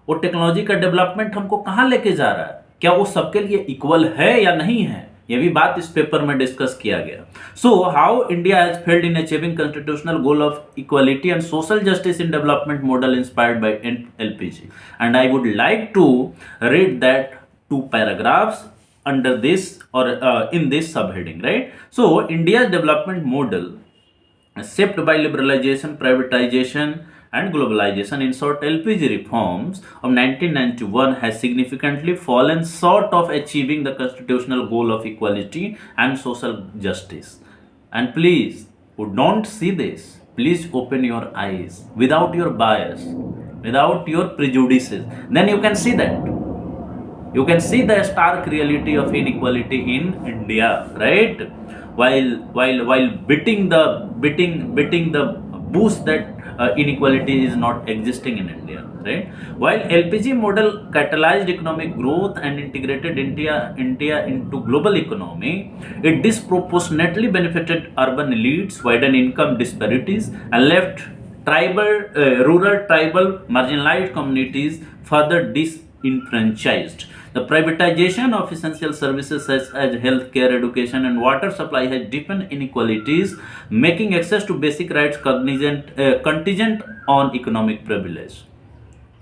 वो टेक्नोलॉजी का डेवलपमेंट हमको कहाँ लेके जा रहा है, क्या वो सबके लिए इक्वल है या नहीं है, ये भी बात इस पेपर में डिस्कस किया गया। So how India has failed in achieving constitutional goal of equality and social justice in development model inspired by LPG, and I would like to read that 2 paragraphs under this or in this subheading, right? So India's development model shaped by liberalization, privatization and globalization, in short LPG reforms of 1991, has significantly fallen short of achieving the constitutional goal of equality and social justice. And please, who don't see this, please open your eyes without your bias, without your prejudices, then you can see that. You can see the stark reality of inequality in India, right? While beating the bush that inequality is not existing in India, right? While LPG model catalyzed economic growth and integrated India into global economy, it disproportionately benefited urban elites, widened income disparities, and left rural, tribal, marginalized communities further disenfranchised. The privatization of essential services such as healthcare, education, and water supply has deepened inequalities, making access to basic rights contingent on economic privilege.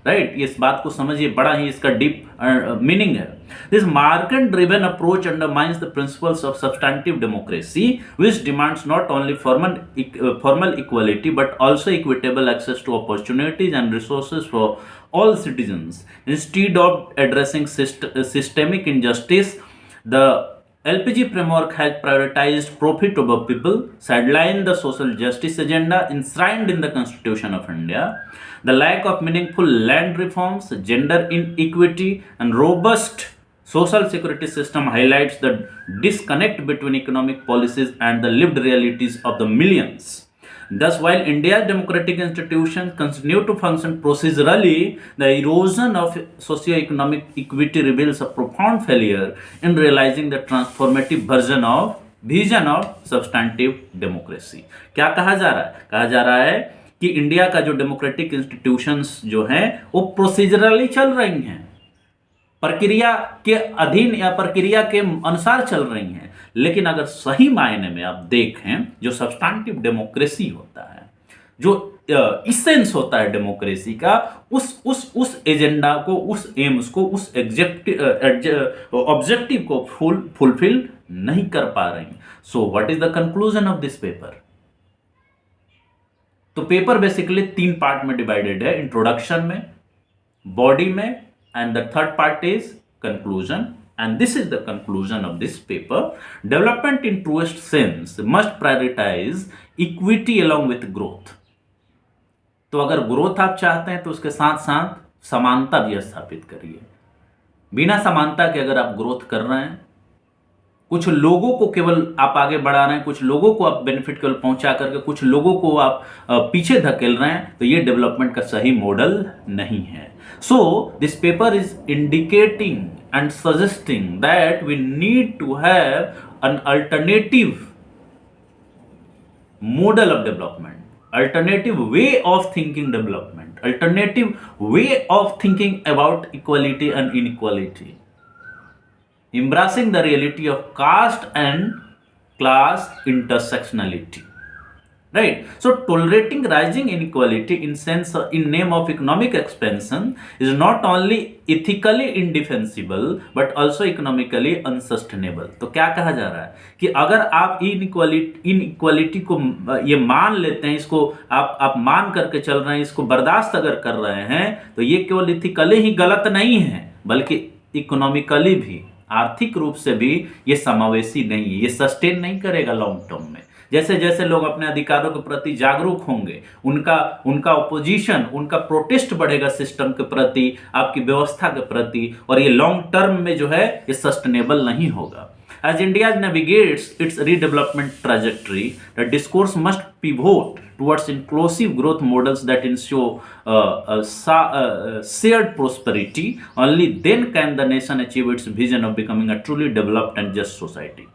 Right, इस बात को समझिए, बड़ा ही इसका डीप मीनिंग है। This market driven approach undermines the principles of substantive democracy, which demands not only formal equality but also equitable access to opportunities and resources for all citizens. Instead of addressing systemic injustice, the LPG framework has prioritized profit over people, sidelined the social justice agenda enshrined in the Constitution of India. The lack of meaningful land reforms, gender inequity, and robust social security system highlights the disconnect between economic policies and the lived realities of the millions. Thus, while India's democratic institutions continue to function procedurally, the erosion of socio-economic equity reveals a profound failure in realizing the transformative vision of substantive democracy. क्या कहा जा रहा है? कहा जा रहा है कि इंडिया का जो डेमोक्रेटिक इंस्टीट्यूशंस जो हैं वो प्रोसीजरली चल रही हैं, प्रक्रिया के अधीन या प्रक्रिया के अनुसार चल रही हैं, लेकिन अगर सही मायने में आप देखें, जो सब्सटैंटिव डेमोक्रेसी होता है, जो इसेंस होता है डेमोक्रेसी का, उस एजेंडा को, उस एम्स को, उस ऑब्जेक्टिव को फुलफिल नहीं कर पा रही। So what is the conclusion of this paper? तो पेपर बेसिकली 3 पार्ट में डिवाइडेड है, इंट्रोडक्शन में, बॉडी में, and the third part is conclusion and this is the conclusion of this paper. Development in truest sense must prioritize equity along with growth. तो अगर ग्रोथ आप चाहते हैं तो उसके साथ साथ समानता भी स्थापित करिए। बिना समानता के अगर आप ग्रोथ कर रहे हैं, कुछ लोगों को केवल आप आगे बढ़ा रहे हैं, कुछ लोगों को आप बेनिफिट केवल पहुंचा करके कुछ लोगों को आप पीछे धकेल रहे हैं, तो ये डेवलपमेंट का सही मॉडल नहीं है। So this paper is indicating and suggesting that we need to have an alternative model of development, alternative way of thinking development, alternative way of thinking about equality and inequality, embracing the reality of caste and class intersectionality, right? So tolerating rising inequality in name of economic expansion is not only ethically indefensible but also economically unsustainable. तो क्या कहा जा रहा है कि अगर आप इनइक्वालिटी को ये मान लेते हैं, इसको आप मान करके चल रहे हैं, इसको बर्दाश्त अगर कर रहे हैं, तो ये केवल इथिकली ही गलत नहीं है बल्कि इकोनॉमिकली भी, आर्थिक रूप से भी ये समावेशी नहीं है, ये सस्टेन नहीं करेगा लॉन्ग टर्म में। जैसे जैसे लोग अपने अधिकारों के प्रति जागरूक होंगे, उनका ओपोजिशन, उनका प्रोटेस्ट बढ़ेगा सिस्टम के प्रति, आपकी व्यवस्था के प्रति, और ये लॉन्ग टर्म में जो है ये सस्टेनेबल नहीं होगा। As India navigates its redevelopment trajectory, the discourse must pivot towards inclusive growth models that ensure shared prosperity. Only then can the nation achieve its vision of becoming a truly developed and just society.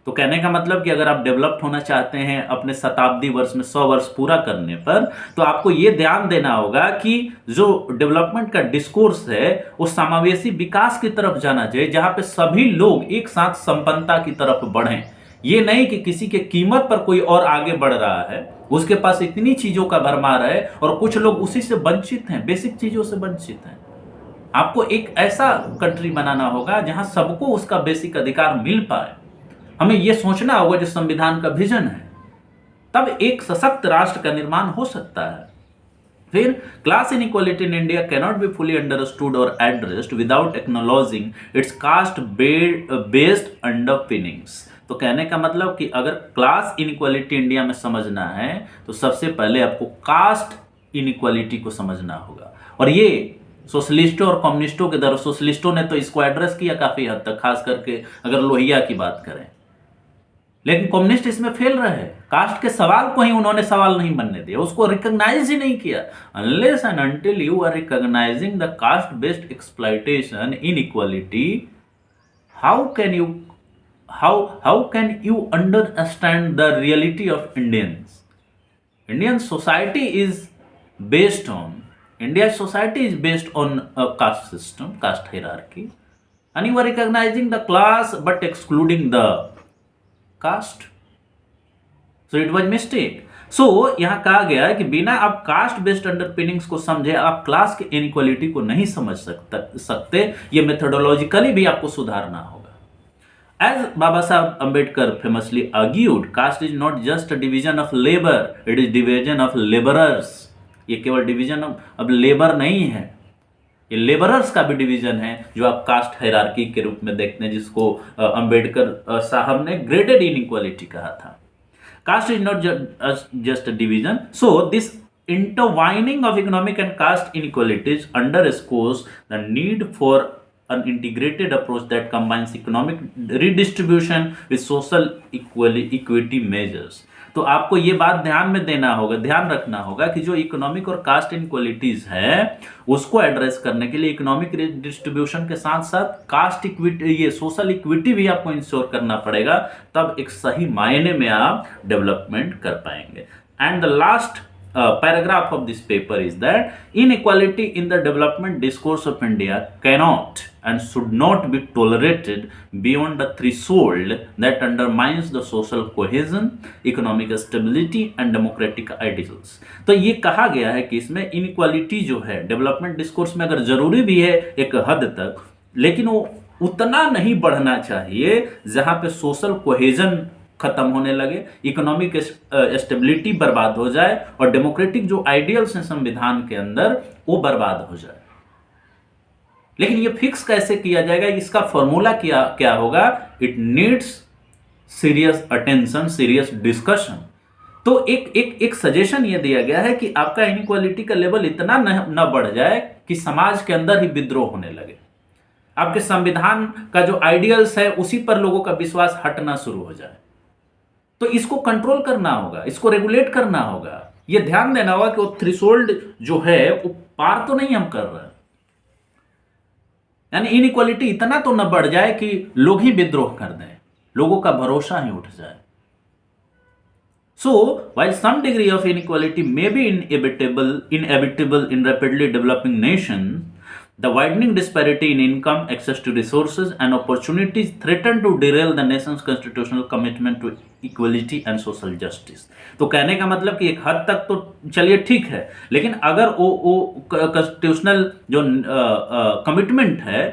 तो कहने का मतलब कि अगर आप डेवलप्ड होना चाहते हैं अपने शताब्दी वर्ष में 100 वर्ष पूरा करने पर, तो आपको ये ध्यान देना होगा कि जो डेवलपमेंट का डिस्कोर्स है वो समावेशी विकास की तरफ जाना चाहिए, जहां पे सभी लोग एक साथ संपन्नता की तरफ बढ़ें। ये नहीं कि किसी के कीमत पर कोई और आगे बढ़ रहा है, उसके पास इतनी चीजों का भरमार है और कुछ लोग उसी से वंचित हैं, बेसिक चीजों से वंचित हैं। आपको एक ऐसा कंट्री बनाना होगा जहां सबको उसका बेसिक अधिकार मिल पाए। हमें यह सोचना होगा जो संविधान का विजन है, तब एक सशक्त राष्ट्र का निर्माण हो सकता है। फिर class inequality in India cannot be fully understood और addressed without acknowledging its caste based underpinnings. तो कहने का मतलब कि अगर क्लास इनइक्वालिटी इंडिया में समझना है तो सबसे पहले आपको कास्ट इनइक्वालिटी को समझना होगा। और ये सोशलिस्टों और कम्युनिस्टों के दर, सोशलिस्टों ने तो इसको एड्रेस किया काफी हद तक, खास करके अगर लोहिया की बात करें, लेकिन कम्युनिस्ट इसमें फेल रहे। कास्ट के सवाल को ही उन्होंने सवाल नहीं बनने दिया, उसको रिकॉग्नाइज ही नहीं किया। Unless and until you are recognising the caste based exploitation inequality, how can you understand the reality of Indians? Indian society is based on India's society is based on a caste system, caste hierarchy, and you are recognizing the class but excluding the caste. So it was mistake. So यहाँ कहा गया है कि बिना आप कास्ट बेस्ड अंडरपिनिंग्स को समझे आप क्लास के इनइक्वालिटी को नहीं समझ सकते। ये मेथोडोलॉजिकली भी आपको सुधारना होगा। As Baba Saheb Ambedkar famously argued, caste is not just a division of labor, it is division of laborers. ये केवल डिवीजन अब लेबर नहीं है, ये लेबरर्स का भी डिवीजन है जो आप कास्ट हायरार्की के रूप में देखते हैं, जिसको अंबेडकर साहब ने ग्रेडेड इनइक्वालिटी कहा था। Caste is not just a division, so this intertwining of economic and caste inequalities underscores the need for an integrated approach that combines economic redistribution with social equity measures. तो आपको ये बात ध्यान में देना होगा, ध्यान रखना होगा कि जो इकोनॉमिक और कास्ट इनइक्वालिटीज है उसको एड्रेस करने के लिए इकोनॉमिक डिस्ट्रीब्यूशन के साथ साथ कास्ट इक्विटी, ये सोशल इक्विटी भी आपको इंश्योर करना पड़ेगा, तब एक सही मायने में आप डेवलपमेंट कर पाएंगे। And the last paragraph of this paper is that inequality in the development discourse of India cannot and should not be tolerated beyond the threshold that undermines the social cohesion, economic stability and democratic ideals. तो ये कहा गया है कि इसमें inequality जो है डेवलपमेंट डिस्कोर्स में अगर जरूरी भी है एक हद तक, लेकिन वो उतना नहीं बढ़ना चाहिए जहां पे सोशल कोहेजन खत्म होने लगे, इकोनॉमिक स्टेबिलिटी बर्बाद हो जाए और डेमोक्रेटिक जो आइडियल्स हैं संविधान के अंदर वो बर्बाद हो जाए। लेकिन ये फिक्स कैसे किया जाएगा, इसका फॉर्मूला क्या क्या होगा? It needs serious attention, serious discussion. तो एक सजेशन ये दिया गया है कि आपका इनइक्वालिटी का लेवल इतना न बढ़ जाए कि समाज के अंदर ही विद्रोह होने लगे, आपके संविधान का जो आइडियल्स है उसी पर लोगों का विश्वास हटना शुरू हो जाए। तो इसको कंट्रोल करना होगा, इसको रेगुलेट करना होगा, ये ध्यान देना होगा कि वो थ्रेशोल्ड जो है वो पार तो नहीं हम कर रहे हैं, यानी इनइक्वालिटी इतना तो न बढ़ जाए कि लोग ही विद्रोह कर दें, लोगों का भरोसा ही उठ जाए। So, while some degree of inequality may be inevitable in rapidly developing nations, the widening disparity in income, access to resources, and opportunities threaten to derail the nation's constitutional commitment to equality and social justice. तो कहने का मतलब कि एक हद तक तो चलिए ठीक है, लेकिन अगर वो कॉन्स्टिट्यूशनल जो कमिटमेंट है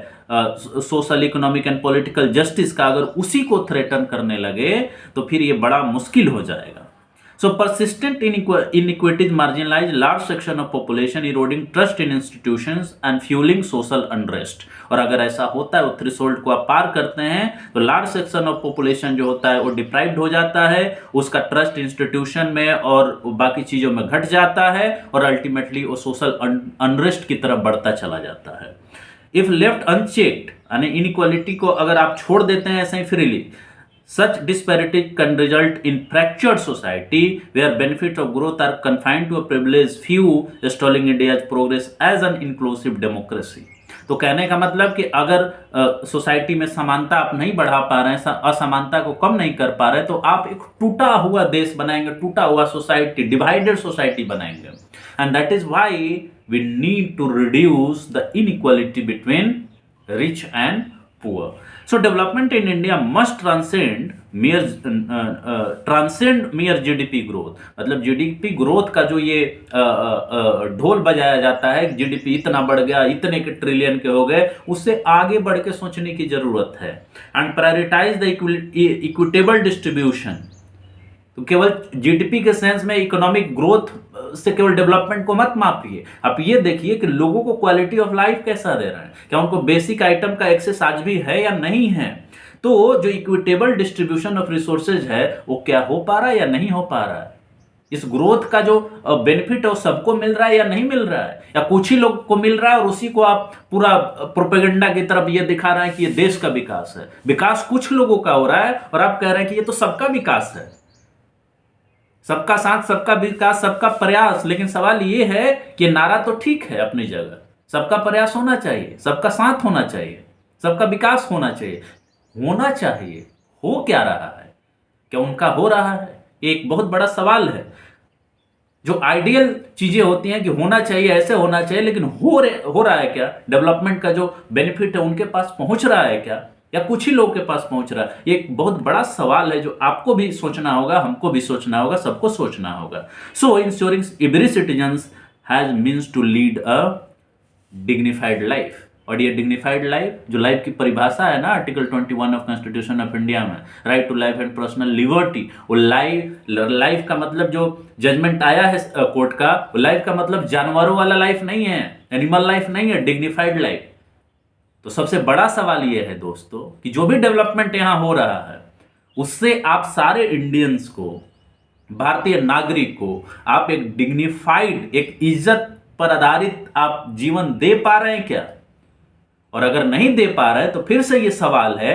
social, economic and political justice का, अगर उसी को थ्रेटन करने लगे तो फिर ये बड़ा मुश्किल हो जाएगा। So persistent inequities marginalize large section of population, eroding trust in institutions and fueling social unrest. और अगर ऐसा होता है, वो थ्रेशोल्ड को आप पार करते हैं, तो लार्ज सेक्शन ऑफ पॉपुलेशन जो होता है वो डिप्राइव्ड हो जाता है, उसका ट्रस्ट इंस्टीट्यूशन में और बाकी चीज़ों में घट जाता है, और अल्टीमेटली वो सोशल अनरेस्ट की तरफ बढ़ता चला जाता है। इफ लेफ्ट अनचेक्ड, यानी इनइक्वालिटी को अगर आप छोड़ देते हैं ऐसे ही freely, such disparities can result in fractured society where benefits of growth are confined to a privileged few, stalling India's progress as an inclusive democracy. तो कहने का मतलब कि अगर सोसाइटी में समानता आप नहीं बढ़ा पा रहे हैं, असमानता को कम नहीं कर पा रहे, तो आप एक टूटा हुआ देश बनाएंगे, टूटा हुआ सोसाइटी, डिवाइडेड सोसाइटी बनाएंगे। And that is why we need to reduce the inequality between rich and poor. So development in India must transcend mere GDP growth. मतलब GDP growth का जो ये ढोल बजाया जाता है, GDP इतना बढ़ गया, इतने के ट्रिलियन के हो गए, उससे आगे बढ़ के सोचने की जरूरत है। And prioritise the equitable distribution. तो केवल जीडीपी के सेंस में इकोनॉमिक ग्रोथ से केवल डेवलपमेंट को मत मापिए, आप ये देखिए कि लोगों को क्वालिटी ऑफ लाइफ कैसा दे रहे हैं, क्या उनको बेसिक आइटम का एक्सेस आज भी है या नहीं है। तो जो इक्विटेबल डिस्ट्रीब्यूशन ऑफ रिसोर्सेज है वो क्या हो पा रहा है या नहीं हो पा रहा है, इस ग्रोथ का जो बेनिफिट है वो सबको मिल रहा है या नहीं मिल रहा है, या कुछ ही लोग को मिल रहा है और उसी को आप पूरा प्रोपेगेंडा की तरफ ये दिखा रहे हैं कि ये देश का विकास है। विकास कुछ लोगों का हो रहा है और आप कह रहे हैं कि ये तो सबका विकास है, सबका साथ, सबका विकास, सबका प्रयास। लेकिन सवाल ये है कि नारा तो ठीक है अपनी जगह, सबका प्रयास होना चाहिए, सबका साथ होना चाहिए, सबका विकास होना चाहिए, होना चाहिए, हो क्या रहा है, क्या उनका हो रहा है, एक बहुत बड़ा सवाल है। जो आइडियल चीजें होती हैं कि होना चाहिए, ऐसे होना चाहिए, लेकिन हो रहा है क्या, डेवलपमेंट का जो बेनिफिट है उनके पास पहुंच रहा है क्या, या कुछ ही लोग के पास पहुंच रहा है। ये एक बहुत बड़ा सवाल है जो आपको भी सोचना होगा, हमको भी सोचना होगा, सबको सोचना होगा। So ensuring every citizens has means to lead a dignified life. और ये डिग्निफाइड लाइफ जो लाइफ की परिभाषा है ना article 21 of constitution of India में, right to life and personal liberty, वो लाइफ का मतलब जो जजमेंट आया है कोर्ट का, वो लाइफ का मतलब जानवरों वाला लाइफ नहीं है, एनिमल लाइफ नहीं है, डिग्निफाइड लाइफ। तो सबसे बड़ा सवाल यह है दोस्तों कि जो भी डेवलपमेंट यहां हो रहा है उससे आप सारे इंडियंस को, भारतीय नागरिक को आप एक डिग्निफाइड, एक इज्जत पर आधारित आप जीवन दे पा रहे हैं क्या। और अगर नहीं दे पा रहे तो फिर से यह सवाल है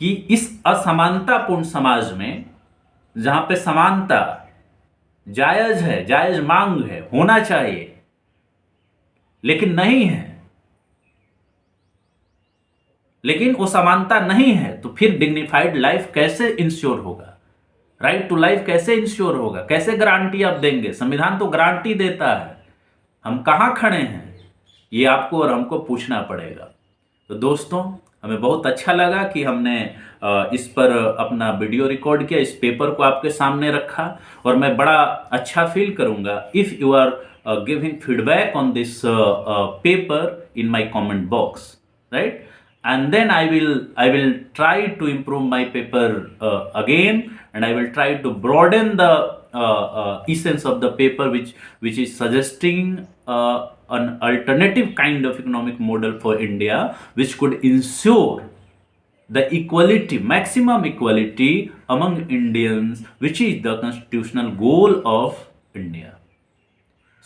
कि इस असमानतापूर्ण समाज में जहां पे समानता जायज है, जायज मांग है, होना चाहिए, लेकिन नहीं है, लेकिन वो समानता नहीं है, तो फिर डिग्निफाइड लाइफ कैसे इंश्योर होगा, राइट टू लाइफ कैसे इंश्योर होगा, कैसे गारंटी आप देंगे। संविधान तो गारंटी देता है, हम कहां खड़े हैं ये आपको और हमको पूछना पड़ेगा। तो दोस्तों हमें बहुत अच्छा लगा कि हमने इस पर अपना वीडियो रिकॉर्ड किया, इस पेपर को आपके सामने रखा, और मैं बड़ा अच्छा फील करूंगा if you are giving feedback on this paper in my comment box, right. And then I will try to improve my paper again, and I will try to broaden the essence of the paper which is suggesting an alternative kind of economic model for India, which could ensure the equality, maximum equality among Indians, which is the constitutional goal of India.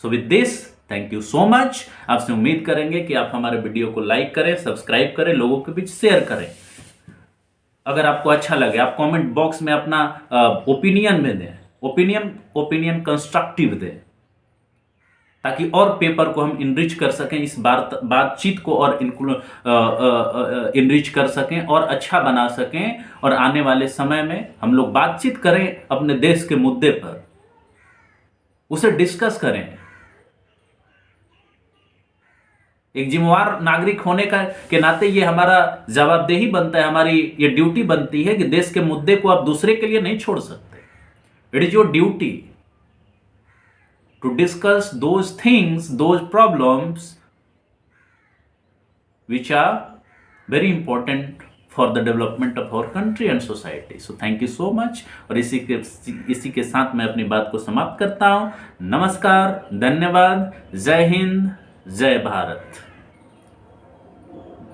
So with this, thank you so much. आपसे उम्मीद करेंगे कि आप हमारे वीडियो को लाइक करें, सब्सक्राइब करें, लोगों के बीच शेयर करें। अगर आपको अच्छा लगे आप कमेंट बॉक्स में अपना ओपिनियन में दें, ओपिनियन कंस्ट्रक्टिव दें, ताकि और पेपर को हम इनरिच कर सकें, इस बातचीत को और इनरिच कर सकें और अच्छा बना सकें, और आने वाले समय में हम लोग बातचीत करें अपने देश के मुद्दे पर, उसे डिस्कस करें। एक जिम्मेवार नागरिक होने के नाते ये हमारा जवाबदेही बनता है, हमारी ये ड्यूटी बनती है कि देश के मुद्दे को आप दूसरे के लिए नहीं छोड़ सकते। It is your duty to discuss those things, those problems which are very important for the development of our country and society. So thank you so much। और इसी के साथ मैं अपनी बात को समाप्त करता हूँ। नमस्कार, धन्यवाद, जय हिंद, जय भारत।